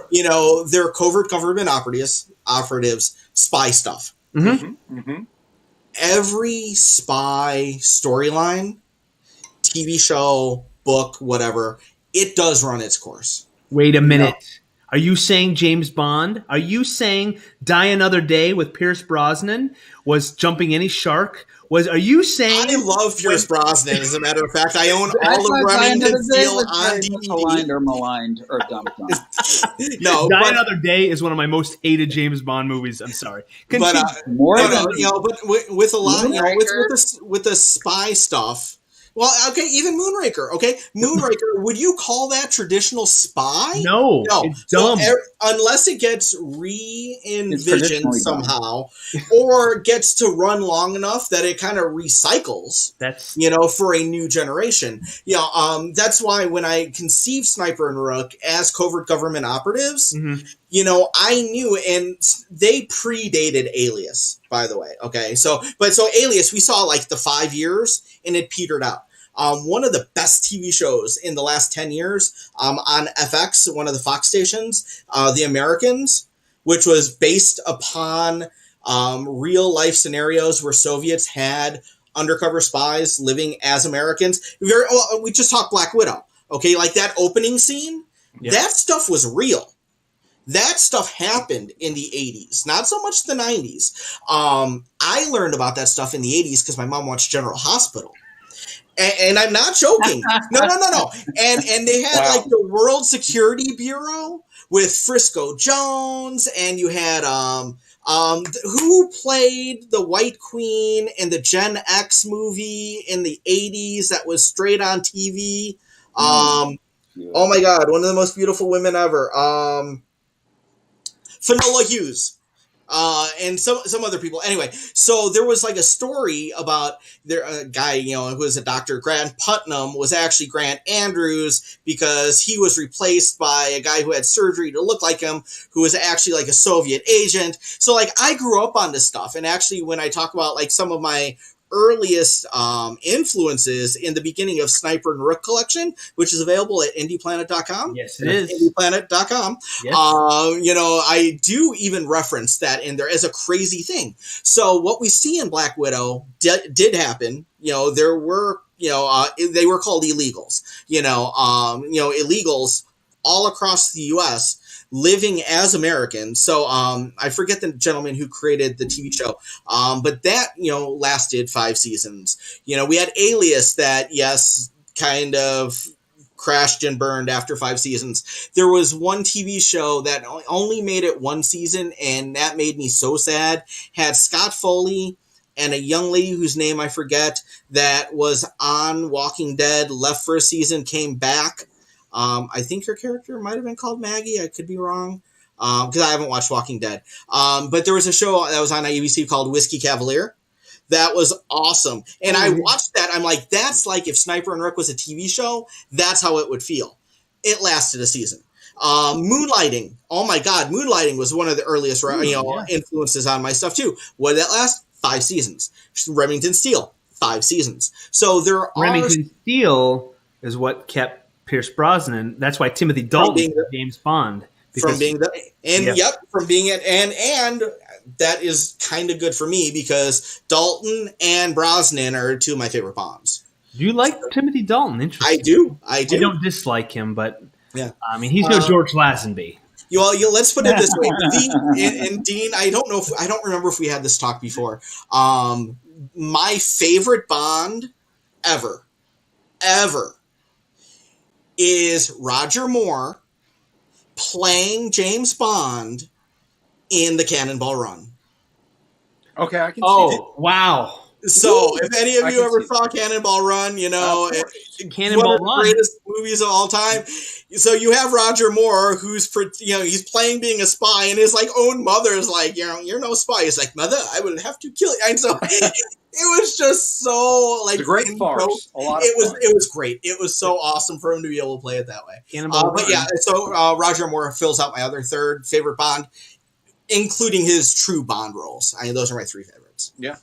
They're covert government operatives, spy stuff. Every spy storyline, TV show, book, whatever, it does run its course. Wait a minute. Are you saying James Bond? Are you saying Die Another Day with Pierce Brosnan was jumping any shark? Are you saying... I love Pierce Brosnan, as a matter of fact. I own all of Remington Steel on DVD. Maligned or dumped on. No, Die Another Day is one of my most hated James Bond movies. I'm sorry. With a lot, with the spy stuff. Well, okay, even Moonraker. Okay, Moonraker. Would you call that traditional spy? No, it's dumb. So, unless it gets re-envisioned somehow, or gets to run long enough that it kind of recycles. That's for a new generation. That's why when I conceived Sniper and Rook as covert government operatives, I knew, and they predated Alias, by the way. Okay, so Alias, we saw like the 5 years, and it petered out. One of the best TV shows in the last 10 years on FX, one of the Fox stations, The Americans, which was based upon real life scenarios where Soviets had undercover spies living as Americans. We just talked Black Widow. Okay, like that opening scene, that stuff was real. That stuff happened in the 80s, not so much the 90s. I learned about that stuff in the 80s because my mom watched General Hospital. And I'm not joking. No. And they had like the World Security Bureau with Frisco Jones, and you had who played the White Queen in the Gen X movie in the 80s that was straight on TV. Oh my God, one of the most beautiful women ever. Finola Hughes. And some other people. Anyway, so there was like a story about a guy, who was a doctor. Grant Putnam was actually Grant Andrews because he was replaced by a guy who had surgery to look like him, who was actually like a Soviet agent. So like I grew up on this stuff. And actually when I talk about like some of my earliest influences in the beginning of Sniper and Rook collection, which is available at indieplanet.com. Yes, it is. Indieplanet.com. Yes. I do even reference that in there as a crazy thing. So what we see in Black Widow did happen. There were, they were called illegals, illegals all across the U.S. living as Americans. So I forget the gentleman who created the TV show, but that, lasted 5 seasons. We had Alias that, yes, kind of crashed and burned after 5 seasons. There was one TV show that only made it 1 season, and that made me so sad. Had Scott Foley and a young lady whose name I forget that was on Walking Dead, left for a season, came back. I think her character might have been called Maggie. I could be wrong because I haven't watched Walking Dead. But there was a show that was on ABC called Whiskey Cavalier. That was awesome. And I watched that. I'm like, that's like if Sniper and Rook was a TV show, that's how it would feel. it lasted a season. Moonlighting. Oh my God, Moonlighting was one of the earliest influences on my stuff too. What did that last? 5 seasons. Remington Steele, 5 seasons. So there are Remington Steele is what kept Pierce Brosnan. That's why Timothy Dalton is James Bond. From being it, and that is kind of good for me because Dalton and Brosnan are 2 of my favorite Bonds. Do you like Timothy Dalton? Interesting. I do. I don't dislike him, but yeah, I mean he's no George Lazenby. Let's put it this way, and Dean. I don't remember if we had this talk before. My favorite Bond ever is Roger Moore playing James Bond in the Cannonball Run. Okay, I can see it. Wow. So, if any of you ever saw Cannonball Run, Cannonball one of the greatest movies of all time. So you have Roger Moore, who's he's playing being a spy, and his own mother is like, you're no spy. He's like, mother, I would have to kill you. And so it was just so it's a great farce. It was great. It was so awesome for him to be able to play it that way. But yeah, so Roger Moore fills out my other third favorite Bond, including his true Bond roles. Those are my 3 favorites. Yeah.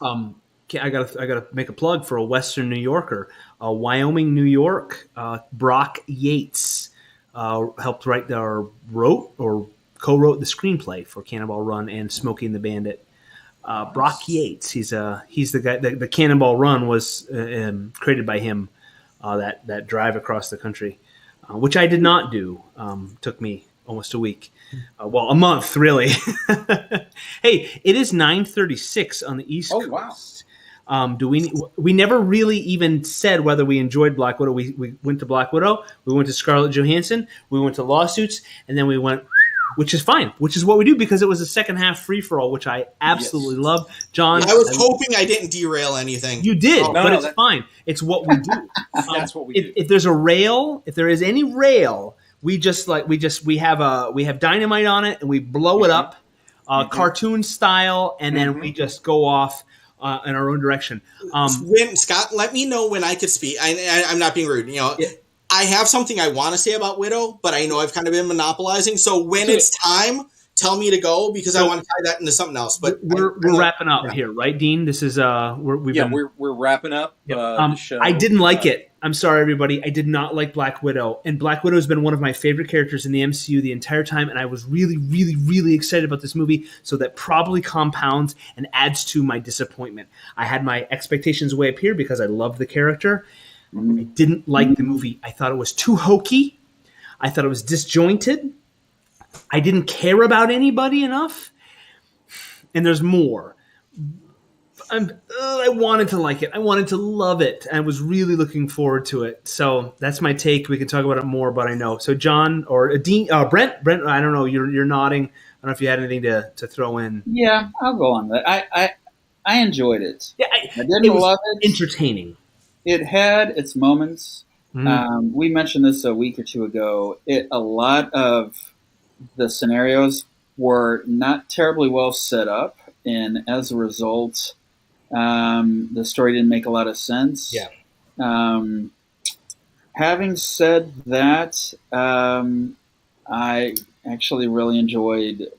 I gotta make a plug for a Western New Yorker, Wyoming, New York. Brock Yates helped write co-wrote the screenplay for Cannonball Run and Smoking the Bandit. Brock Yates, he's the guy. The Cannonball Run was created by him. That drive across the country, which I did not do. Took me almost a week. A month really. Hey, it is 9:36 on the East Coast. Wow. We never really even said whether we enjoyed Black Widow. We went to Black Widow, we went to Scarlett Johansson, we went to Lawsuits, and then we went, which is fine, which is what we do because it was a second half free for all, which I absolutely love. John, I was hoping I didn't derail anything. You did, it's fine. It's what we do. That's what we do. If there's a rail, if there is any rail, we have dynamite on it and we blow it up, cartoon style, and then we just go off. In our own direction. Scott, let me know when I could speak. I'm not being rude. I have something I want to say about Widow, but I know I've kind of been monopolizing. So when it's time, tell me to go because I want to tie that into something else. But we're wrapping up here, right, Dean? This is we're wrapping up. The show. I didn't like it. I'm sorry, everybody. I did not like Black Widow, and Black Widow has been one of my favorite characters in the MCU the entire time. And I was really, really, really excited about this movie. So that probably compounds and adds to my disappointment. I had my expectations way up here because I loved the character. I didn't like the movie. I thought it was too hokey. I thought it was disjointed. I didn't care about anybody enough. And there's more. I wanted to like it. I wanted to love it. I was really looking forward to it. So that's my take. We can talk about it more, but I know. So John or Dean, Brent, I don't know. You're nodding. I don't know if you had anything to throw in. Yeah, I'll go on that. I enjoyed it. Yeah, I didn't love it. Entertaining. It had its moments. We mentioned this a week or two ago. A lot of the scenarios were not terribly well set up, and as a result, the story didn't make a lot of sense. Yeah. Having said that, I actually really enjoyed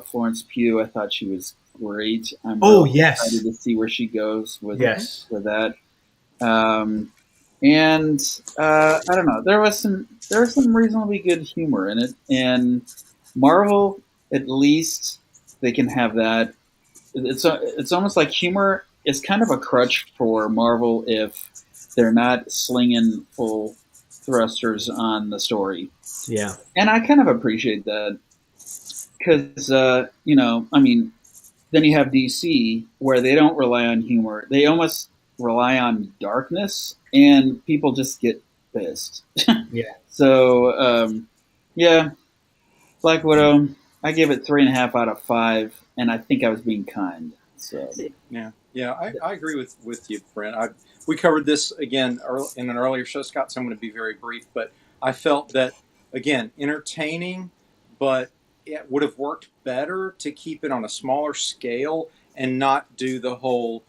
Florence Pugh. I thought she was great. I'm really excited to see where she goes with that. And I don't know. There was some reasonably good humor in it, and Marvel, at least they can have that. It's almost like humor is kind of a crutch for Marvel if they're not slinging full thrusters on the story. Yeah, and I kind of appreciate that because then you have DC where they don't rely on humor; they almost rely on darkness, and people just get pissed. Yeah. So, Black Widow, I give it 3.5 out of 5, and I think I was being kind. So I agree with you, Brent. We covered this again in an earlier show, Scott. So I'm going to be very brief, but I felt that again entertaining, but it would have worked better to keep it on a smaller scale and not do the whole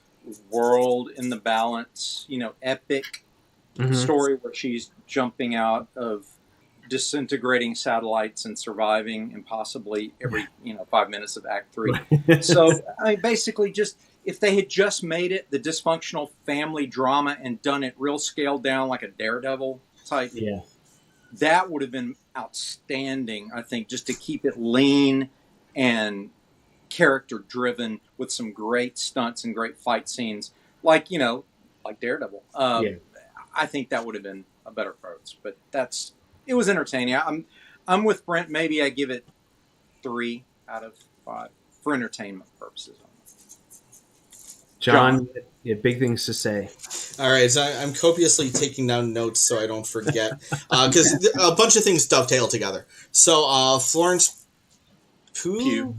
world in the balance, epic story where she's jumping out of disintegrating satellites and surviving impossibly every 5 minutes of Act 3. So I mean, basically, just if they had just made it the dysfunctional family drama and done it real scaled down like a Daredevil type, that would have been outstanding. I think just to keep it lean and character driven with some great stunts and great fight scenes, like Daredevil. I think that would have been a better approach. But it was entertaining. I'm with Brent. Maybe I give it 3 out of 5 for entertainment purposes. John, you had big things to say. All right, so I'm copiously taking down notes so I don't forget, because a bunch of things dovetail together. So Florence Pugh,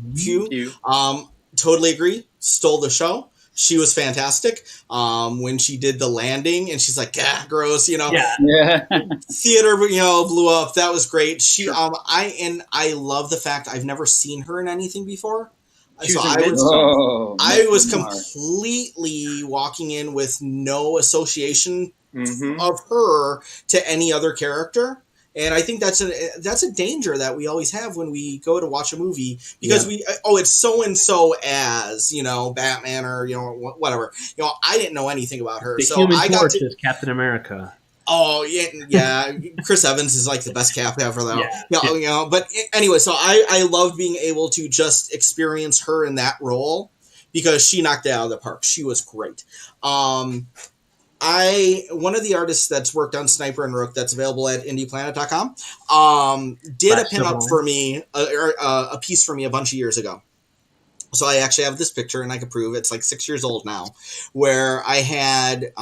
totally agree. Stole the show. She was fantastic. When she did the landing, and she's like, gross, Yeah. Theater, blew up. That was great. She, I love the fact I've never seen her in anything before. So I was completely walking in with no association of her to any other character. And I think that's a danger that we always have when we go to watch a movie, because it's so-and-so as, Batman or, whatever. I didn't know anything about her. The Human Torch is Captain America. Oh, yeah. Chris Evans is like the best cap ever, though. But anyway, so I loved being able to just experience her in that role, because she knocked it out of the park. She was great. One of the artists that's worked on Sniper and Rook, that's available at indieplanet.com, did a pinup for me, a piece for me a bunch of years ago. So I actually have this picture, and I can prove it's like 6 years old now, where I had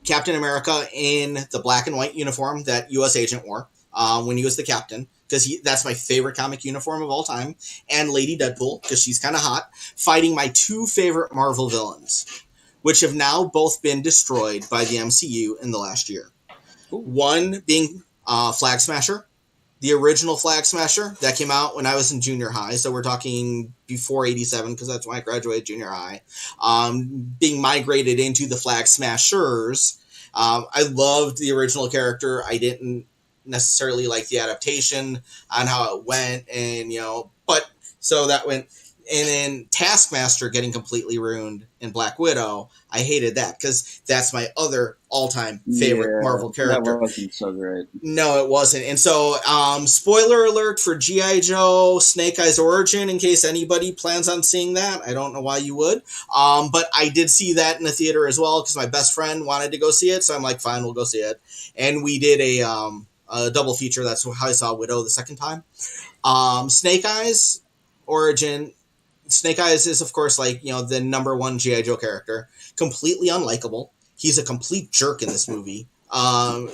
Captain America in the black and white uniform that U.S. Agent wore when he was the captain, because that's my favorite comic uniform of all time, and Lady Deadpool, because she's kind of hot, fighting my 2 favorite Marvel villains, which have now both been destroyed by the MCU in the last year. Ooh. One being Flag Smasher, the original Flag Smasher that came out when I was in junior high. So we're talking before 87, because that's when I graduated junior high. Being migrated into the Flag Smashers. I loved the original character. I didn't necessarily like the adaptation on how it went, and but so that went. And then Taskmaster getting completely ruined in Black Widow, I hated that, because that's my other all-time favorite Marvel character. That wasn't so great. No, it wasn't. And so, spoiler alert for G.I. Joe Snake Eyes Origin, in case anybody plans on seeing that. I don't know why you would. But I did see that in the theater as well, because my best friend wanted to go see it. So I'm like, fine, we'll go see it. And we did a double feature. That's how I saw Widow the second time. Snake Eyes Origin. Snake Eyes is, of course, like, the number one G.I. Joe character. Completely unlikable. He's a complete jerk in this movie.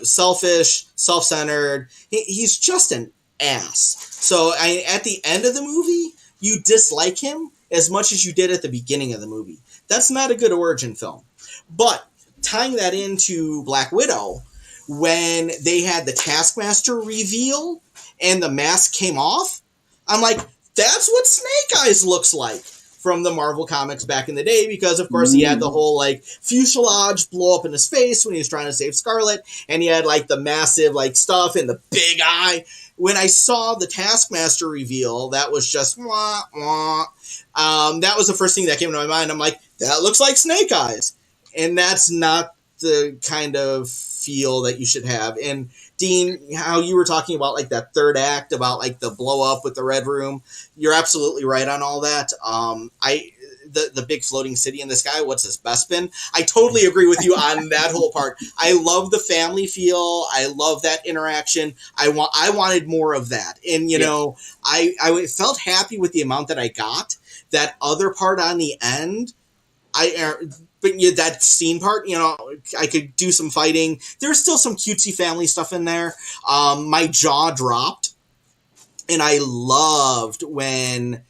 Selfish, self-centered. He's just an ass. So at the end of the movie, you dislike him as much as you did at the beginning of the movie. That's not a good origin film. But tying that into Black Widow, when they had the Taskmaster reveal and the mask came off, I'm like, that's what Snake Eyes looks like from the Marvel comics back in the day, because, of course, he had the whole, fuselage blow up in his face when he was trying to save Scarlet, and he had, the massive, stuff and the big eye. When I saw the Taskmaster reveal, that was just, wah, wah. That was the first thing that came to my mind. I'm like, that looks like Snake Eyes. And that's not the kind of feel that you should have. And Dean, how you were talking about that third act about the blow up with the Red Room, you're absolutely right on all that. The big floating city in the sky, what's his Bespin? I totally agree with you on that whole part. I love the family feel. I love that interaction. I wanted more of that. And I felt happy with the amount that I got. That other part on the end, but that scene part, I could do some fighting. There's still some cutesy family stuff in there. My jaw dropped, and I loved when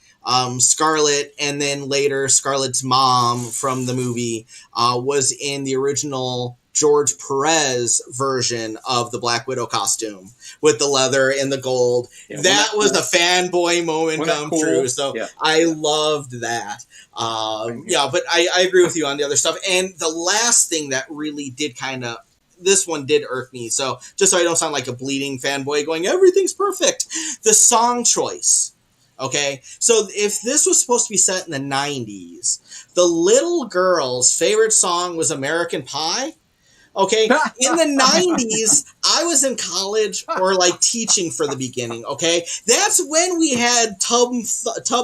Scarlet, and then later Scarlet's mom from the movie, was in the original George Perez version of the Black Widow costume with the leather and the gold. Yeah, that was a fanboy moment come true. So I loved that. But I agree with you on the other stuff. And the last thing that really did kind of this one did irk me. So just so I don't sound like a bleeding fanboy going, everything's perfect. The song choice. Okay, so if this was supposed to be set in the 90s, the little girl's favorite song was American Pie. Okay, in the 90s, I was in college or like teaching for the beginning. Okay, that's when we had tub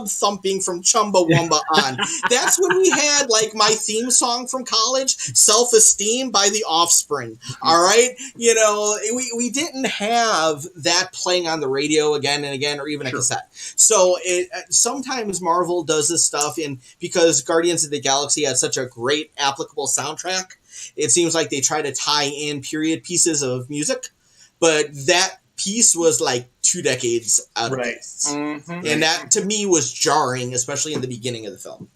thumping from Chumbawamba on. That's when we had like my theme song from college, Self Esteem by The Offspring. All right, you know, we didn't have that playing on the radio again and again, or even a cassette. So sometimes Marvel does this stuff, and because Guardians of the Galaxy had such a great applicable soundtrack, it seems like they try to tie in period pieces of music, but that piece was like 2 decades out of date. Mm-hmm. And that, to me, was jarring, especially in the beginning of the film.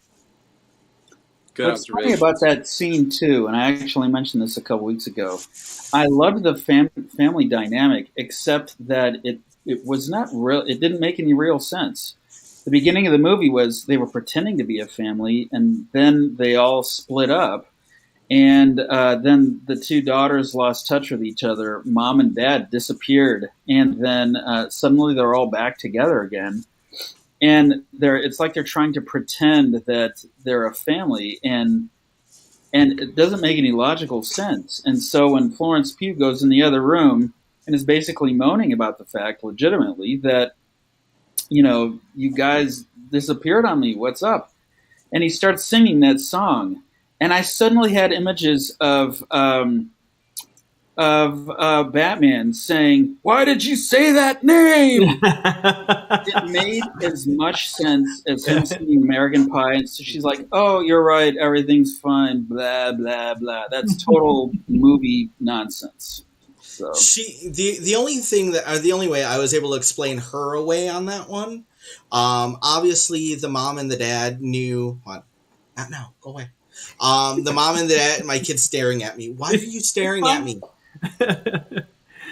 Good What's funny about that scene, too, and I actually mentioned this a couple weeks ago, I loved the family dynamic, except that it was not real. It didn't make any real sense. The beginning of the movie was they were pretending to be a family, and then they all split up. And then the 2 daughters lost touch with each other. Mom and dad disappeared. And then suddenly they're all back together again. And it's like they're trying to pretend that they're a family. And it doesn't make any logical sense. And so when Florence Pugh goes in the other room and is basically moaning about the fact, legitimately, that, you know, you guys disappeared on me. What's up? And he starts singing that song. And I suddenly had images of Batman saying, "Why did you say that name?" It made as much sense as him singing American Pie. And so she's like, "Oh, you're right. Everything's fine. Blah, blah, blah." That's total movie nonsense. So the only way I was able to explain her away on that one, obviously the mom and the dad knew. What? Not now. Go away. The mom and the dad, my kid's staring at me. Why are you staring at me?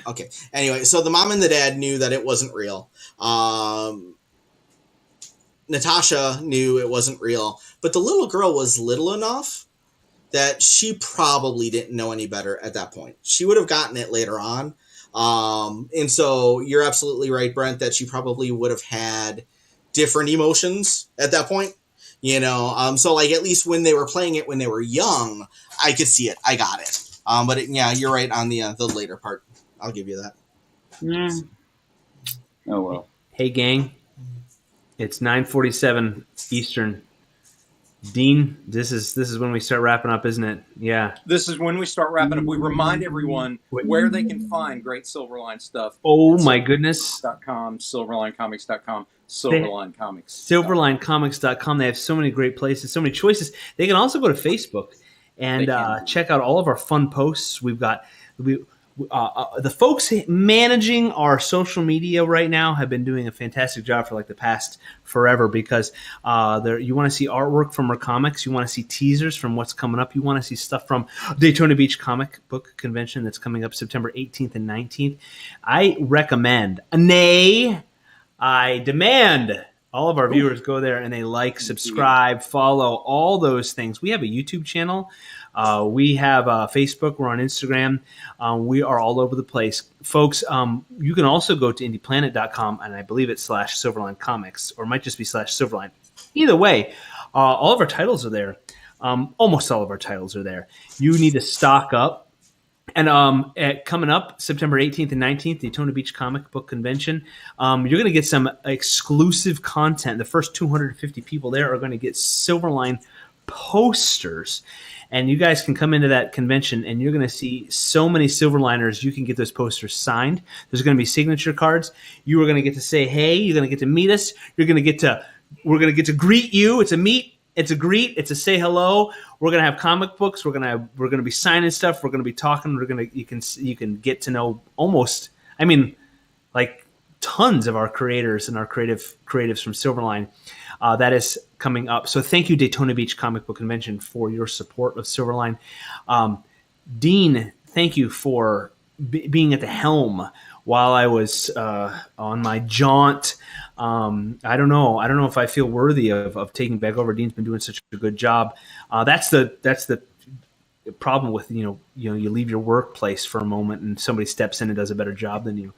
Okay. Anyway, so the mom and the dad knew that it wasn't real. Natasha knew it wasn't real, but the little girl was little enough that she probably didn't know any better at that point. She would have gotten it later on. And so you're absolutely right, Brent, that she probably would have had different emotions at that point. You know, so like at least when they were playing it when they were young, I could see it. I got it. But yeah, you're right on the later part. I'll give you that. Mm. Oh well. Hey gang, it's 9:47 Eastern. Dean, this is when we start wrapping up, isn't it? Yeah. This is when we start wrapping up. We remind everyone where they can find great Silverline stuff. Oh my goodness. Silverlinecomics.com. Silverline Comics. Silverlinecomics.com. They have so many great places, so many choices. They can also go to Facebook and check out all of our fun posts. We've got the folks managing our social media right now have been doing a fantastic job for like the past forever, because you want to see artwork from our comics, you want to see teasers from what's coming up, you want to see stuff from Daytona Beach Comic Book Convention that's coming up September 18th and 19th. I recommend, I demand all of our viewers go there and they like, subscribe, follow, all those things. We have a YouTube channel. We have Facebook. We're on Instagram. We are all over the place. Folks, you can also go to indieplanet.com, and I believe it's /Silverline Comics, or it might just be /Silverline. Either way, all of our titles are there. Almost all of our titles are there. You need to stock up. And coming up September 18th and 19th, Daytona Beach Comic Book Convention, you're going to get some exclusive content. The first 250 people there are going to get Silverline posters. And you guys can come into that convention and you're going to see so many Silverliners. You can get those posters signed. There's going to be signature cards. You are going to get to say, hey, you're going to get to meet us. We're going to get to greet you. It's a meet. It's a greet. It's a say hello. We're gonna have comic books. We're gonna be signing stuff. We're gonna be talking. You can get to know almost. I mean, like tons of our creators and our creatives from Silverline. That is coming up. So thank you, Daytona Beach Comic Book Convention, for your support of Silverline. Dean, thank you for being at the helm while I was on my jaunt. I don't know if I feel worthy of taking back over. Dean's been doing such a good job. That's the problem with you leave your workplace for a moment and somebody steps in and does a better job than you.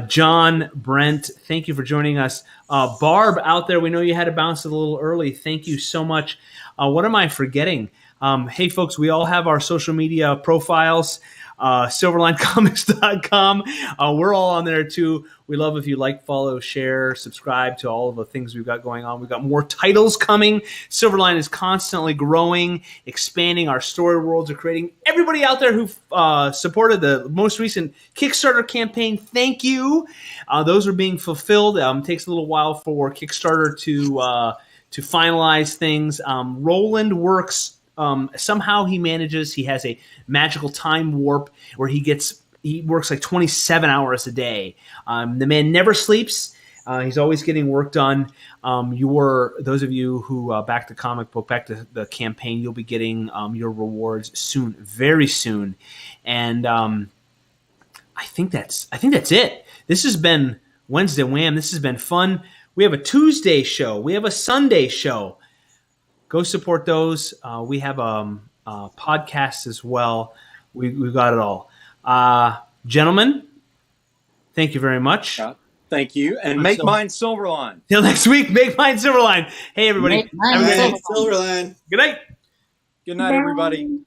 John, Brent, thank you for joining us. Barb out there, we know you had to bounce a little early. Thank you so much. What am I forgetting? Hey folks, we all have our social media profiles. SilverlineComics.com. We're all on there too. We love if you like, follow, share, subscribe to all of the things we've got going on. We've got more titles coming. Silverline is constantly growing, expanding. Our story worlds are creating. Everybody out there who supported the most recent Kickstarter campaign, thank you. Those are being fulfilled. Takes a little while for Kickstarter to finalize things. Roland works. Somehow he manages. He has a magical time warp where he works like 27 hours a day. The man never sleeps. He's always getting work done. Those of you who back the comic book, back to the campaign, you'll be getting your rewards soon, very soon. And I think that's it. This has been Wednesday Wham. This has been fun. We have a Tuesday show. We have a Sunday show. Go support those. We have a podcast as well. We've got it all. Gentlemen, thank you very much. Thank you. And make mine Silverline. Till next week, make mine Silverline. Hey, everybody. Silverline. Good night. Good night, everybody.